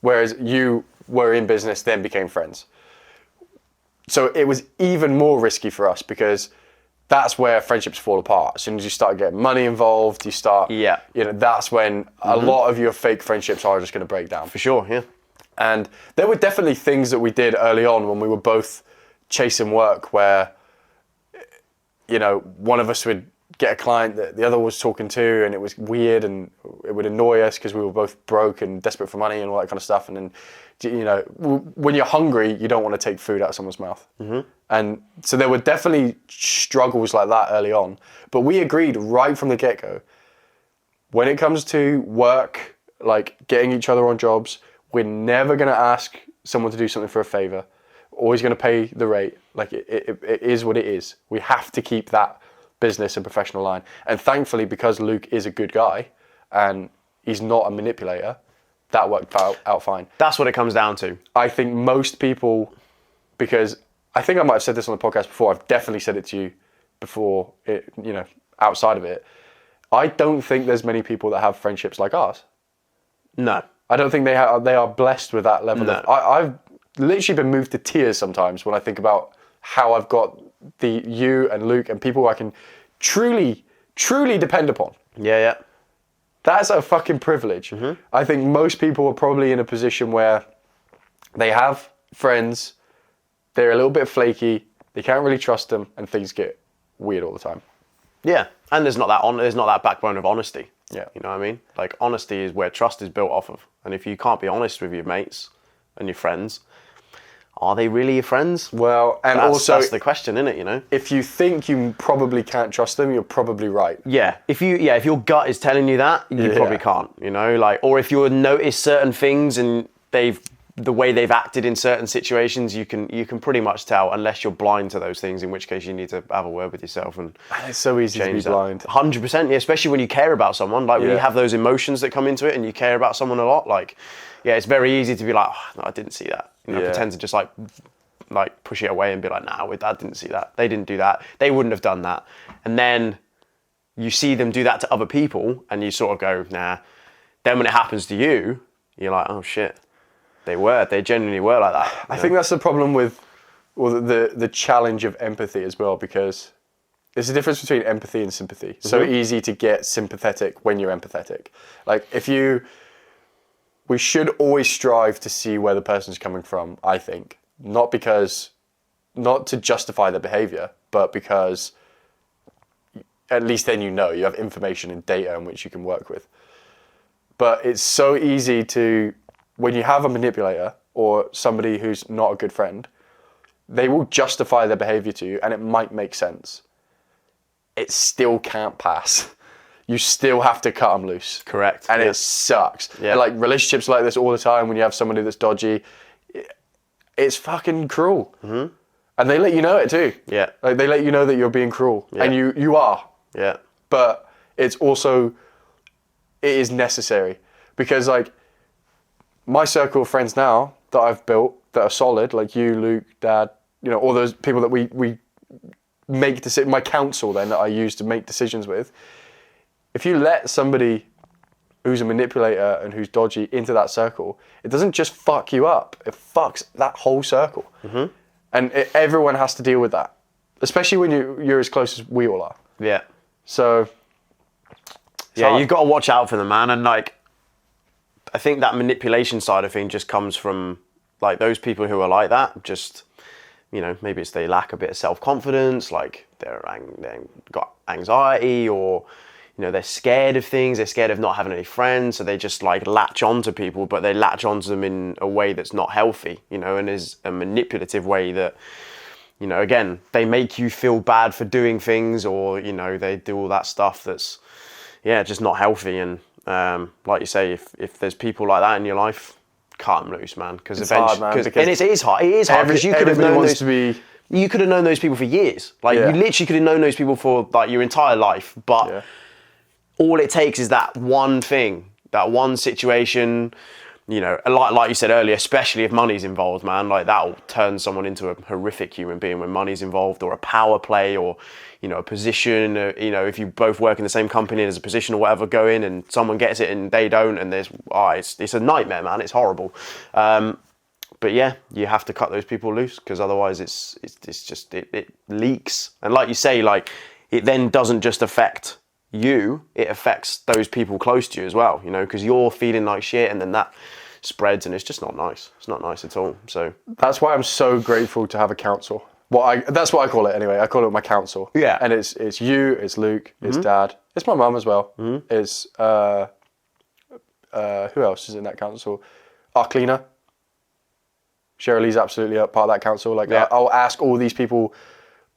whereas you were in business, then became friends. So it was even more risky for us, because that's where friendships fall apart. As soon as you start getting money involved, that's when a lot of your fake friendships are just going to break down. For sure. Yeah. And there were definitely things that we did early on when we were both chasing work where, one of us would get a client that the other was talking to, and it was weird, and it would annoy us because we were both broke and desperate for money and all that kind of stuff. And then, when you're hungry, you don't want to take food out of someone's mouth. Mm-hmm. And so there were definitely struggles like that early on. But we agreed right from the get-go, when it comes to work, like getting each other on jobs, we're never going to ask someone to do something for a favour. Always going to pay the rate. Like it is what it is. We have to keep that business and professional line. And thankfully, because Luke is a good guy and he's not a manipulator, that worked out fine. That's what it comes down to. I think most people, because I think I might have said this on the podcast before, I've definitely said it to you before, outside of it. I don't think there's many people that have friendships like ours. No. I don't think they are blessed with that level No. of... I've literally been moved to tears sometimes when I think about how I've got you and Luke and people I can truly, truly depend upon. Yeah. That's a fucking privilege. Mm-hmm. I think most people are probably in a position where they have friends, they're a little bit flaky, they can't really trust them, and things get weird all the time. Yeah, and there's not that backbone of honesty. Yeah. You know what I mean? Like, honesty is where trust is built off of. And if you can't be honest with your mates and your friends, are they really your friends? Well, and that's the question, isn't it, If you think you probably can't trust them, you're probably right. Yeah. If your gut is telling you that, you probably can't, or if you notice certain things and the way they've acted in certain situations, you can pretty much tell, unless you're blind to those things, in which case you need to have a word with yourself and it's so easy to be blind. 100%, yeah, especially when you care about someone. Like when you have those emotions that come into it and you care about someone a lot, it's very easy to be like, oh, no, I didn't see that. Pretend to just like push it away and be like, nah, I didn't see that. They didn't do that. They wouldn't have done that. And then you see them do that to other people and you sort of go, nah. Then when it happens to you, you're like, oh shit. They genuinely were like that. I think that's the problem with the challenge of empathy as well, because there's a difference between empathy and sympathy. Mm-hmm. So easy to get sympathetic when you're empathetic. Like we should always strive to see where the person's coming from, I think. Not to justify their behaviour, but because at least then you have information and data in which you can work with. But it's so easy to... When you have a manipulator or somebody who's not a good friend, they will justify their behaviour to you and it might make sense. It still can't pass. you still have to cut them loose. Correct. And it sucks. Yeah. And like relationships like this all the time when you have somebody that's dodgy, it's fucking cruel. Mm-hmm. And they let you know it too. Yeah. Like they let you know that you're being cruel. Yeah. And you are. Yeah. But it's also, it is necessary. Because like, my circle of friends now that I've built that are solid, like you, Luke, Dad, you know, all those people that we make decisions, my counsel then that I use to make decisions with, if you let somebody who's a manipulator and who's dodgy into that circle, it doesn't just fuck you up, it fucks that whole circle. Mm-hmm. And everyone has to deal with that, especially when you're as close as we all are. Yeah. So, yeah, you've got to watch out for them, man. And like, I think that manipulation side of things just comes from like those people who are like that. Just, you know, maybe it's they lack a bit of self-confidence, like they've got anxiety, or you know, they're scared of things. They're scared of not having any friends, so they just like latch on to people, but they latch onto them in a way that's not healthy, you know, and is a manipulative way that, you know, again, they make you feel bad for doing things, or you know, they do all that stuff that's, yeah, just not healthy. And like you say, if there's people like that in your life, cut them loose, man. Because eventually, hard, man, because and it is hard. It is hard because you could have known those. You could have known those people for years. Like you literally could have known those people for like your entire life. But all it takes is that one thing, that one situation. You know, like you said earlier, especially if money's involved, man. Like that'll turn someone into a horrific human being when money's involved, or a power play, or you know, a position. You know, if you both work in the same company, there's a position or whatever, go in and someone gets it and they don't, and there's it's a nightmare, man. It's horrible. But yeah, you have to cut those people loose, because otherwise it leaks. And like you say, like it then doesn't just affect you, it affects those people close to you as well, you know, because you're feeling like shit, and then that spreads, and it's just not nice. It's not nice at all. So that's why I'm so grateful to have a counsel. That's what I call it anyway. I call it my counsel. Yeah. And it's you, it's Luke, it's Dad, it's my mum as well. Mm-hmm. It's who else is in that council? Our cleaner. Shirley's absolutely a part of that council. Like I'll ask all these people.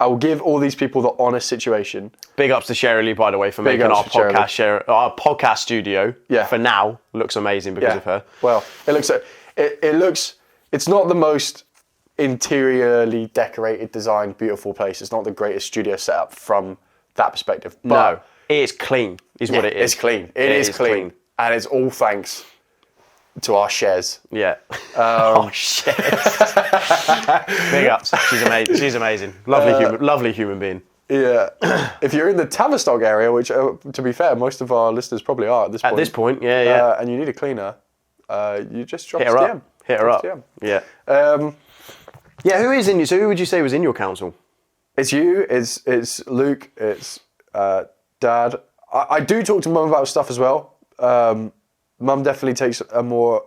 I will give all these people the honest situation. Big ups to Shirley, by the way, for making our podcast studio. Yeah. For now, looks amazing because of her. Well, it looks. It's not the most interiorly decorated, designed, beautiful place. It's not the greatest studio setup from that perspective. But no, it is clean. Is what it is. It's clean. It is clean, and it's all thanks to our Shez. Yeah. Oh, Shez. Big ups. She's amazing. Lovely human being. Yeah. If you're in the Tavistock area, which, to be fair, most of our listeners probably are at this point. At this point, yeah. And you need a cleaner, you just drop Hit her up. Hit her up. Yeah. So who would you say was in your council? It's you. It's Luke. It's Dad. I do talk to Mum about stuff as well. Mum definitely takes a more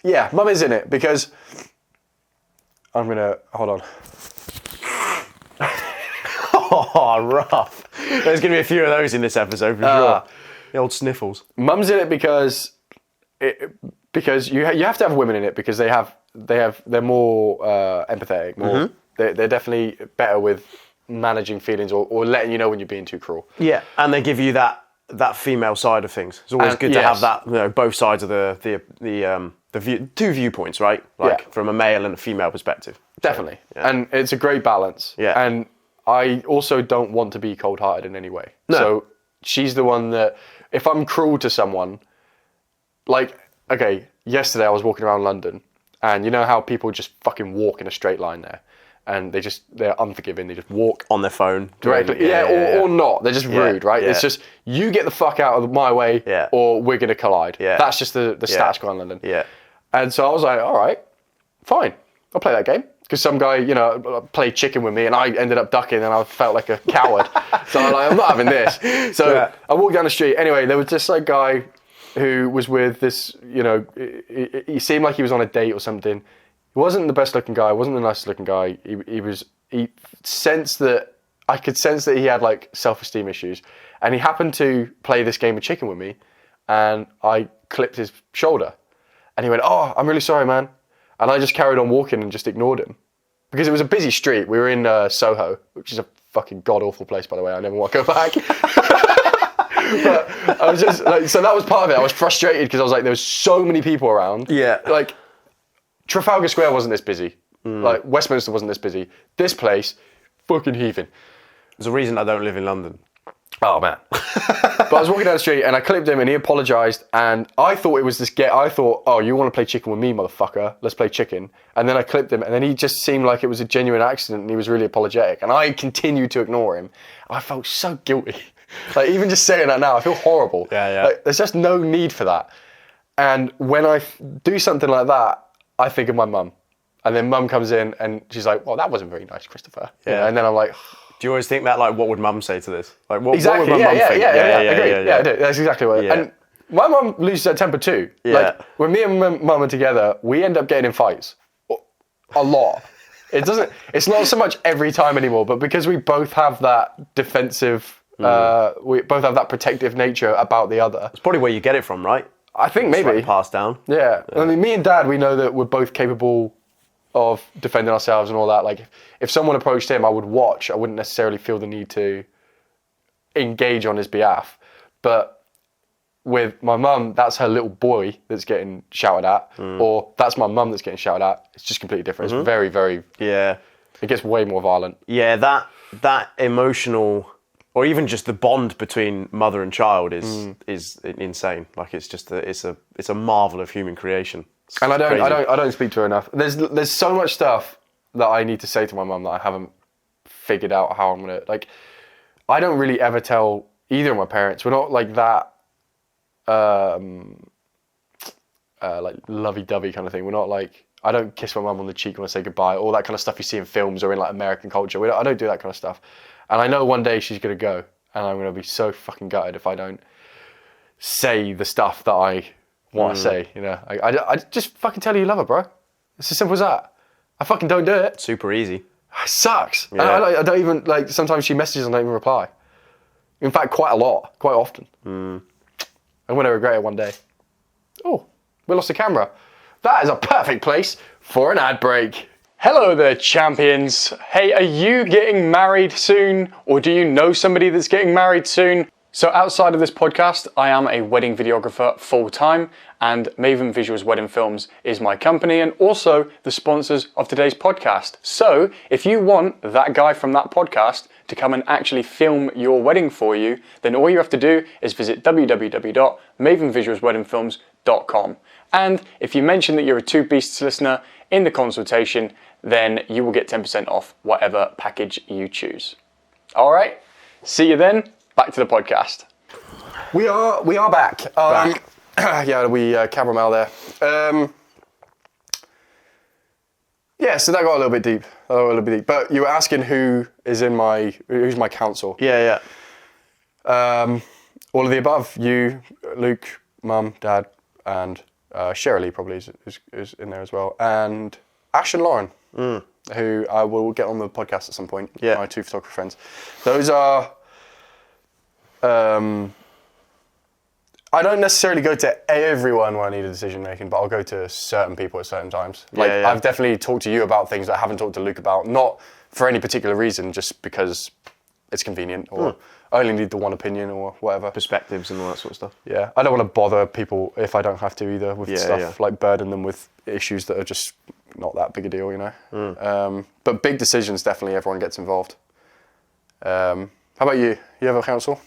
yeah, Mum is in it, because I'm gonna hold on. Oh, rough. There's gonna be a few of those in this episode for sure. The old sniffles. Mum's in it because you have to have women in it, because they're more empathetic, more they're definitely better with managing feelings, or letting you know when you're being too cruel. Yeah, and they give you that female side of things. It's always good to have that, you know, both sides of the two viewpoints, right? Like from a male and a female perspective. Definitely. So, and it's a great balance. Yeah. And I also don't want to be cold-hearted in any way. No. So she's the one that, if I'm cruel to someone, like, okay, yesterday I was walking around London, and you know how people just fucking walk in a straight line there? And they're unforgiving. They just walk on their phone directly, or not. They're just rude, right? Yeah. It's just, you get the fuck out of my way, or we're gonna collide. Yeah. That's just the status quo in London. Yeah. And so I was like, all right, fine, I'll play that game. Because some guy, you know, played chicken with me, and I ended up ducking, and I felt like a coward. So I'm like, I'm not having this. So I walked down the street. Anyway, there was this like guy who was with this, you know, he seemed like he was on a date or something. He wasn't the best looking guy, wasn't the nicest looking guy. He sensed that, I could sense that he had like self-esteem issues. And he happened to play this game of chicken with me, and I clipped his shoulder. And he went, "Oh, I'm really sorry, man." And I just carried on walking and just ignored him. Because it was a busy street. We were in Soho, which is a fucking god-awful place, by the way. I never want to go back. But I was just like, so that was part of it. I was frustrated because I was like, there was so many people around. Yeah. Like, Trafalgar Square wasn't this busy. Like, Westminster wasn't this busy. This place, fucking heaving. There's a reason I don't live in London. Oh, man. But I was walking down the street and I clipped him and he apologised and I thought it was this I thought, oh, you want to play chicken with me, motherfucker? Let's play chicken. And then I clipped him and then he just seemed like it was a genuine accident and he was really apologetic. And I continued to ignore him. I felt so guilty. Like, even just saying that now, I feel horrible. Yeah. Like, there's just no need for that. And when I do something like that, I think of my mum. And then mum comes in and she's like, well, that wasn't very nice, Christopher. Yeah. You know, and then I'm like... Do you always think that, like, what would mum say to this? Like, what Exactly. would my mum think? Yeah, I do. That's exactly what. Yeah. And my mum loses her temper too. Yeah. Like, when me and mum are together, we end up getting in fights a lot. It's not so much every time anymore, but because we both have that defensive, we both have that protective nature about the other. It's probably where you get it from, right? I think maybe. It's like passed down. Yeah. I mean, me and Dad, we know that we're both capable of defending ourselves and all that. Like, if someone approached him, I would watch. I wouldn't necessarily feel the need to engage on his behalf. But with my mum, that's her little boy that's getting shouted at, or that's my mum that's getting shouted at. It's just completely different. It's very, very... Yeah. It gets way more violent. Yeah, that emotional, or even just the bond between mother and child is insane. Like, it's just it's a marvel of human creation. It's And I crazy. don't speak to her enough. There's so much stuff that I need to say to my mum that I haven't figured out how I'm gonna, like, I don't really ever tell either of my parents. We're not like that like lovey-dovey kind of thing. We're not like, I don't kiss my mum on the cheek when I say goodbye, all that kind of stuff you see in films or in like American culture. I don't do that kind of stuff. And I know one day she's gonna go and I'm gonna be so fucking gutted if I don't say the stuff that I want to say, you know. I just fucking tell her you love her, bro. It's as simple as that. I fucking don't do it. Super easy. It sucks. Yeah. I don't even, like, sometimes she messages and I don't even reply. In fact, quite often. I'm going to regret it one day. Oh, we lost the camera. That is a perfect place for an ad break. Hello there, champions. Hey, are you getting married soon? Or do you know somebody that's getting married soon? So outside of this podcast, I am a wedding videographer full-time, and Maven Visuals Wedding Films is my company and also the sponsors of today's podcast. So if you want that guy from that podcast to come and actually film your wedding for you, then all you have to do is visit www.mavenvisualsweddingfilms.com. And if you mention that you're a Two Beasts listener in the consultation, then you will get 10% off whatever package you choose. All right, see you then. Back to the podcast. We are back. Yeah, we camera there. Yeah, so that got a little bit deep. But you were asking who's my counsel. Yeah. All of the above. You, Luke, Mum, Dad, and Shirley probably is in there as well, and Ash and Lauren, who I will get on the podcast at some point. Yeah. My two photographer friends. Those are. I don't necessarily go to everyone when I need a decision making, but I'll go to certain people at certain times. Like, Yeah. I've definitely talked to you about things that I haven't talked to Luke about, not for any particular reason, just because it's convenient or I only need the one opinion or whatever. Perspectives and all that sort of stuff. Yeah, I don't want to bother people if I don't have to either with stuff, like burden them with issues that are just not that big a deal, you know. But big decisions, definitely everyone gets involved. How about you? You have a counsel?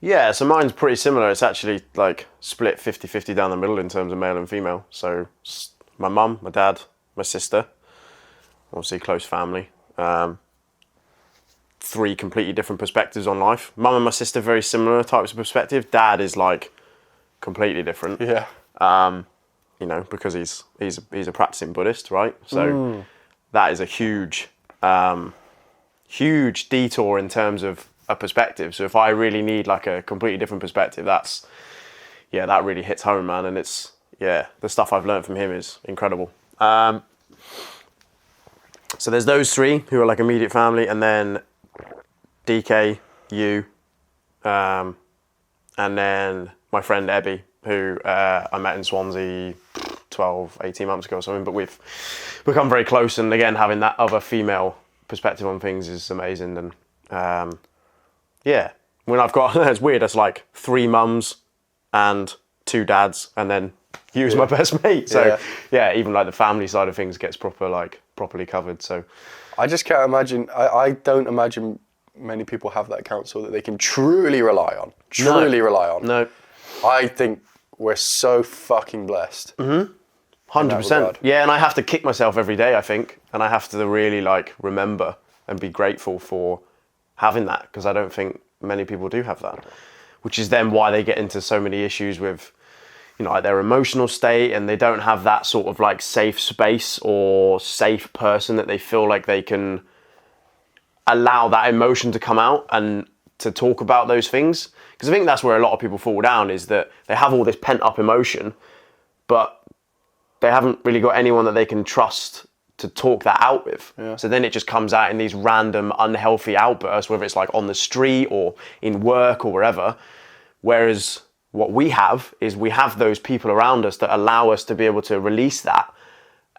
Yeah, so mine's pretty similar. It's actually like split 50-50 down the middle in terms of male and female. So my mum, my dad, my sister, obviously close family. Three completely different perspectives on life. Mum and my sister, very similar types of perspective. Dad is like completely different. Yeah. You know, because he's a practicing Buddhist, right? So that is a huge detour in terms of a perspective. So if I really need like a completely different perspective, that really hits home, man. And it's, the stuff I've learned from him is incredible. So there's those three who are like immediate family, and then DK, you, and then my friend Ebby, who I met in Swansea 12, 18 months ago or something, but we've become very close, and again, having that other female perspective on things is amazing. And When I've got, it's weird, it's like 3 mums and 2 dads, and then you as my best mate. So yeah, even like the family side of things gets properly covered. So I just can't imagine. I don't imagine many people have that counsel that they can truly rely on. No. I think we're so fucking blessed. 100%. Yeah, and I have to kick myself every day, I think, and I have to really like remember and be grateful for having that, because I don't think many people do have that, which is then why they get into so many issues with, you know, like their emotional state, and they don't have that sort of like safe space or safe person that they feel like they can allow that emotion to come out and to talk about those things. Because I think that's where a lot of people fall down, is that they have all this pent up emotion, but they haven't really got anyone that they can trust to talk that out with. Yeah. So then it just comes out in these random unhealthy outbursts, whether it's like on the street or in work or wherever. Whereas what we have is we have those people around us that allow us to be able to release that.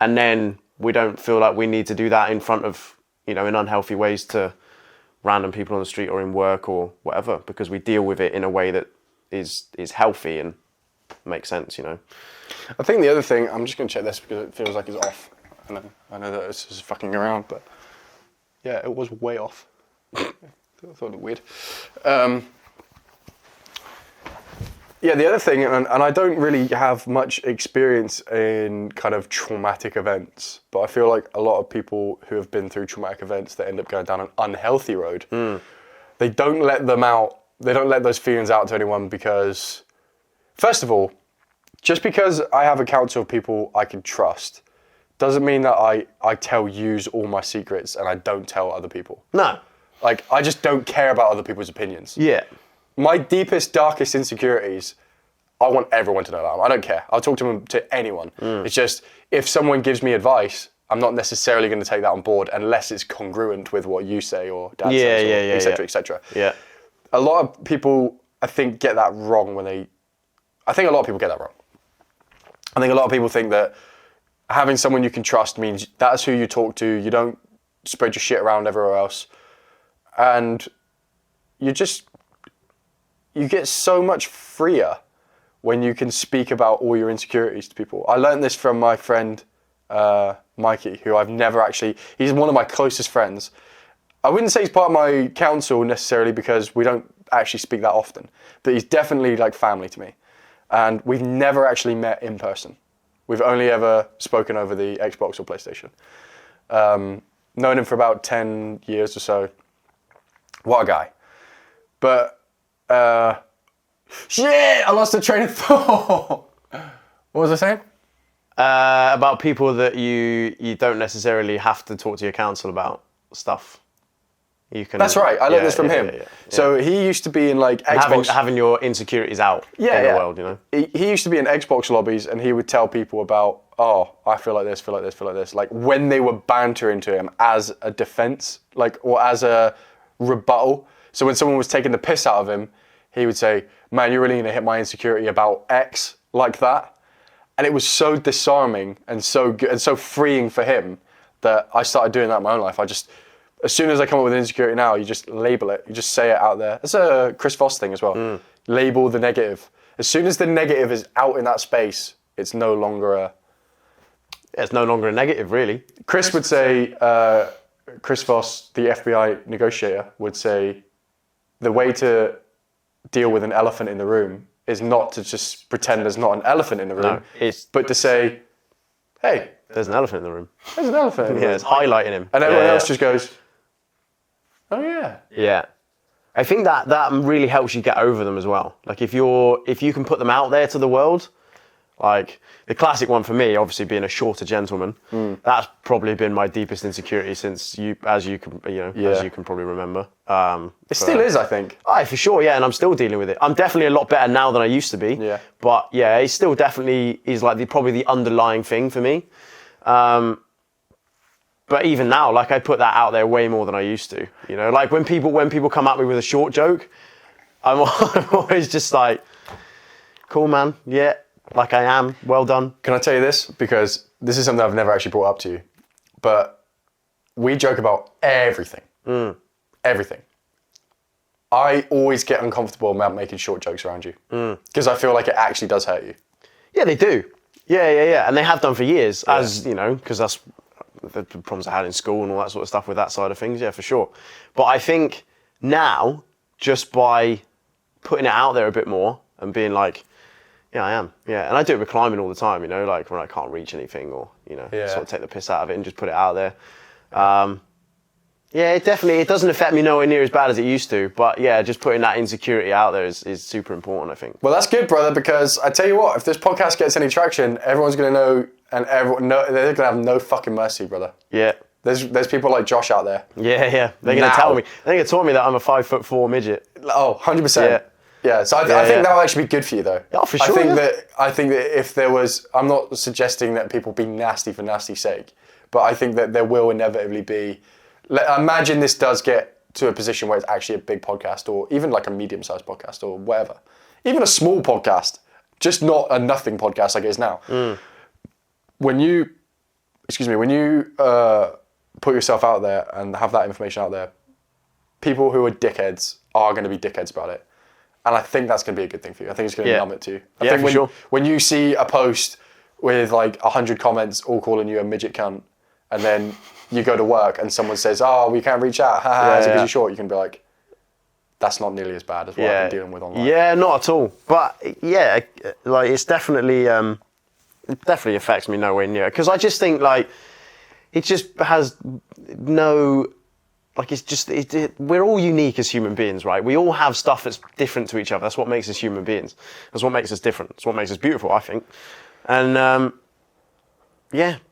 And then we don't feel like we need to do that in front of, you know, in unhealthy ways to random people on the street or in work or whatever, because we deal with it in a way that is healthy and makes sense, you know. I think the other thing, I'm just going to check this because it feels like it's off. I know that it's just fucking around, but yeah, it was way off. I thought it weird. Yeah, the other thing, and I don't really have much experience in kind of traumatic events, but I feel like a lot of people who have been through traumatic events that end up going down an unhealthy road, they don't let them out, they don't let those feelings out to anyone because, first of all, just because I have a council of people I can trust doesn't mean that I tell yous all my secrets and I don't tell other people. No. Like, I just don't care about other people's opinions. Yeah. My deepest, darkest insecurities, I want everyone to know that. I don't care. I'll talk to anyone. It's just, if someone gives me advice, I'm not necessarily going to take that on board unless it's congruent with what you say or Dad says, or et cetera, et cetera. Yeah. A lot of people, I think, get that wrong I think a lot of people get that wrong. I think a lot of people think that having someone you can trust means that's who you talk to. You don't spread your shit around everywhere else. And you get so much freer when you can speak about all your insecurities to people. I learned this from my friend, Mikey, who he's one of my closest friends. I wouldn't say he's part of my council necessarily because we don't actually speak that often, but he's definitely like family to me. And we've never actually met in person. We've only ever spoken over the Xbox or PlayStation. Known him for about 10 years or so. What a guy. But, shit, I lost the train of thought. What was I saying? About people that you don't necessarily have to talk to your counsel about stuff. You can. That's right. I learned this from him. Yeah. So he used to be in like Xbox, having your insecurities out in the world, you know. He used to be in Xbox lobbies, and he would tell people about, oh, I feel like this, feel like this, feel like this. Like when they were bantering to him as a defense, like, or as a rebuttal. So when someone was taking the piss out of him, he would say, "Man, you're really gonna hit my insecurity about X like that." And it was so disarming and so good and so freeing for him that I started doing that in my own life. As soon as I come up with an insecurity now, you just label it. You just say it out there. It's a Chris Voss thing as well. Label the negative. As soon as the negative is out in that space, it's no longer a... It's no longer a negative, really. Chris would say, Chris Voss, the FBI negotiator, would say, the way to deal with an elephant in the room is not to just pretend there's not an elephant in the room, but to say, hey... There's an elephant in the room. There's an elephant in the room. Yeah, it's highlighting him. And everyone else just goes... Oh yeah. Yeah. I think that really helps you get over them as well. Like if you can put them out there to the world, like the classic one for me, obviously being a shorter gentleman, that's probably been my deepest insecurity since as you can probably remember. It still is, I think. Aye, for sure, yeah, and I'm still dealing with it. I'm definitely a lot better now than I used to be. Yeah. But yeah, it still definitely is like probably the underlying thing for me. But even now, like I put that out there way more than I used to. You know, like when people come at me with a short joke, I'm always just like, cool, man. Yeah, like I am. Well done. Can I tell you this? Because this is something I've never actually brought up to you. But we joke about everything. Everything. I always get uncomfortable about making short jokes around you because I feel like it actually does hurt you. Yeah, they do. Yeah. And they have done for years, as, you know, because that's the problems I had in school and all that sort of stuff with that side of things, yeah, for sure. But I think now, just by putting it out there a bit more and being like, yeah, I am. Yeah, and I do it with climbing all the time, you know, like when I can't reach anything or, you know, sort of take the piss out of it and just put it out there. Yeah, it doesn't affect me nowhere near as bad as it used to. But yeah, just putting that insecurity out there is super important, I think. Well, that's good, brother, because I tell you what, if this podcast gets any traction, everyone's going to know, and they're going to have no fucking mercy, brother. Yeah. There's people like Josh out there. Yeah. They're going to tell me. They're going to tell me that I'm a 5'4" midget. Oh, 100%. Yeah. So I think that'll actually be good for you, though. Oh, for sure. I think that if there was, I'm not suggesting that people be nasty for nasty's sake, but I think that there will inevitably be. Imagine this does get to a position where it's actually a big podcast, or even like a medium-sized podcast, or whatever. Even a small podcast, just not a nothing podcast like it is now. When you put yourself out there and have that information out there, people who are dickheads are going to be dickheads about it. And I think that's going to be a good thing for you. I think it's going to numb it to you. I think for sure. When you see a post with like 100 comments all calling you a midget cunt, and then you go to work and someone says, "Oh, we can't reach out. Is it because you're short?" You can be like, "That's not nearly as bad as what I've been dealing with online." Yeah, not at all. But yeah, like it's definitely, it definitely affects me nowhere near. Because I just think like it just has no. Like it's just, we're all unique as human beings, right? We all have stuff that's different to each other. That's what makes us human beings. That's what makes us different. That's what makes us beautiful, I think. And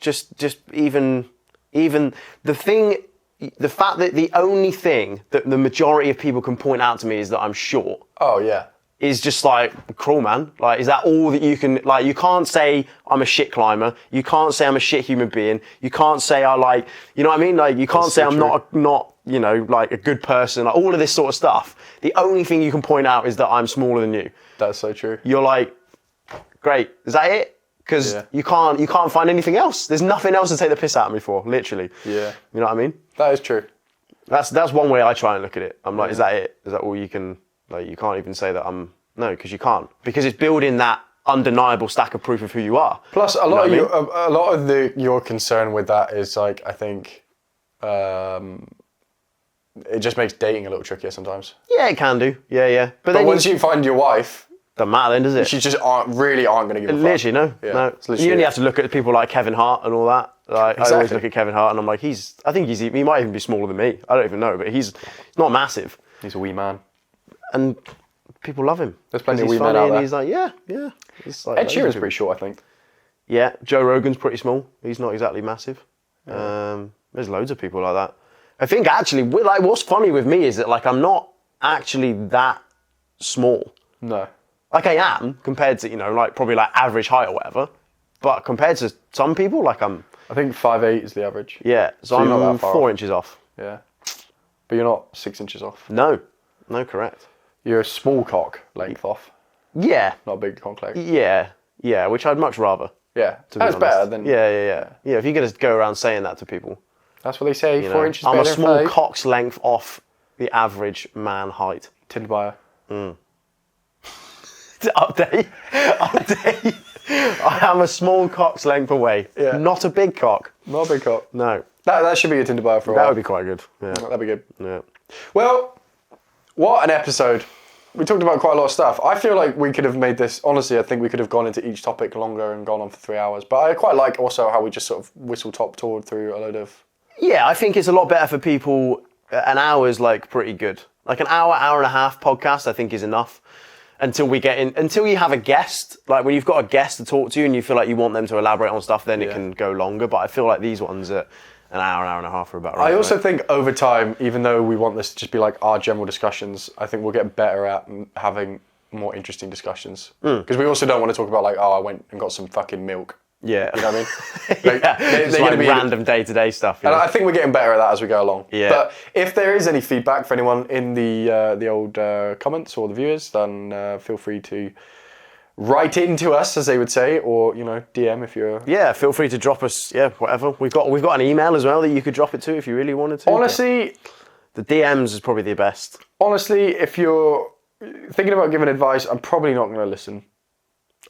just even the fact that the only thing that the majority of people can point out to me is that I'm short. Oh yeah. Is just like cruel, man. Like, is that all that you can, like, you can't say I'm a shit climber. You can't say I'm a shit human being. You can't say I like, you know what I mean? Like, you can't say I'm not, you know, like a good person. Like, all of this sort of stuff. The only thing you can point out is that I'm smaller than you. That's so true. You're like, great. Is that it? Because you can't find anything else. There's nothing else to take the piss out of me for, literally. Yeah. You know what I mean? That is true. That's one way I try and look at it. I'm like, is that it? Is that all you can? Like, you can't even say that no, because you can't. Because it's building that undeniable stack of proof of who you are. Plus, a lot of your concern with that is like, I think, it just makes dating a little trickier sometimes. Yeah, it can do. Yeah. But then once you find your wife, doesn't matter then, does it? she just aren't going to give a fuck. Literally, no. You only have to look at people like Kevin Hart and all that. Like, I always look at Kevin Hart and I'm like, he might even be smaller than me. I don't even know, but he's not massive. He's a wee man. And people love him. There's plenty of wee men out there. And he's like, yeah. It's like, Ed Sheeran's pretty short, I think. Yeah, Joe Rogan's pretty small. He's not exactly massive. There's loads of people like that. I think actually, like, what's funny with me is that like I'm not actually that small. No. Like I am compared to, you know, like probably like average height or whatever. But compared to some people, like I think 5'8" is the average. Yeah, so I'm not that far 4 inches off. Yeah. But you're not 6 inches off. No, correct. You're a small cock length off. Yeah. Not a big cock length. Yeah, which I'd much rather. Yeah, that's better than... Yeah, if you're going to go around saying that to people. That's what they say, 4 inches I'm better a small than 5. cock's length off the average man height. Tinder bio. Update. I am a small cock's length away. Yeah. Not a big cock. Not a big cock. No. That should be your Tinder bio for a while. That would be quite good. Yeah. That'd be good. Yeah. Well, what an episode. We talked about quite a lot of stuff. I feel like we could have made this, honestly, I think we could have gone into each topic longer and gone on for 3 hours. But I quite like also how we just sort of whistle-top-toured through a load of... Yeah, I think it's a lot better for people. An hour is like pretty good. Like an hour and a half podcast, I think is enough. Until you have a guest, like when you've got a guest to talk to and you feel like you want them to elaborate on stuff, then it can go longer. But I feel like these ones at an hour and a half are about right. I also think over time, even though we want this to just be like our general discussions, I think we'll get better at having more interesting discussions. Because we also don't want to talk about like, oh, I went and got some fucking milk. Yeah. You know what I mean? Like, It's like random day-to-day stuff. And I think we're getting better at that as we go along. Yeah. But if there is any feedback for anyone in the old comments or the viewers, then feel free to write into us, as they would say, or, you know, DM if you're... Yeah, feel free to drop us, whatever. We've got an email as well that you could drop it to if you really wanted to. Honestly, The DMs is probably the best. Honestly, if you're thinking about giving advice, I'm probably not going to listen.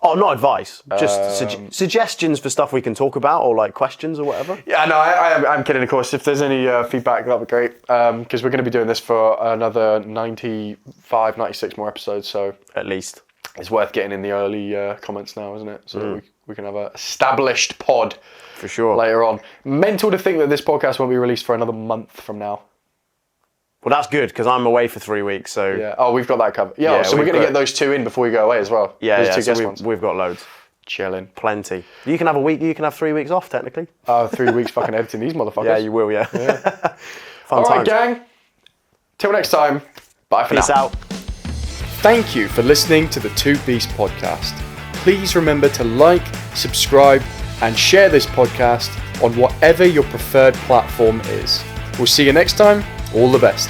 Oh, not advice. Just suggestions for stuff we can talk about, or like questions or whatever. Yeah, no, I'm kidding, of course. If there's any feedback, that'd be great. Because we're going to be doing this for another 95, 96 more episodes. So At least. it's worth getting in the early comments now, isn't it? So that we can have an established pod For sure. later on. Mental to think that this podcast won't be released for another month from now. Well, that's good because I'm away for 3 weeks. So Yeah. Oh, we've got that covered. Yeah. Yeah, so we're we've going to got- get those 2 in before we go away as well. yeah, Those 2 guest so ones. we've got loads. Chilling. Plenty. You can have a week. You can have 3 weeks off technically. 3 weeks fucking editing these motherfuckers. Yeah, you will. Yeah. Fun All right, times. gang. Till next time. Bye for Peace now. out. Thank you for listening to the Two Beast podcast. Please remember to like, subscribe, and share this podcast on whatever your preferred platform is. We'll see you next time. All the best.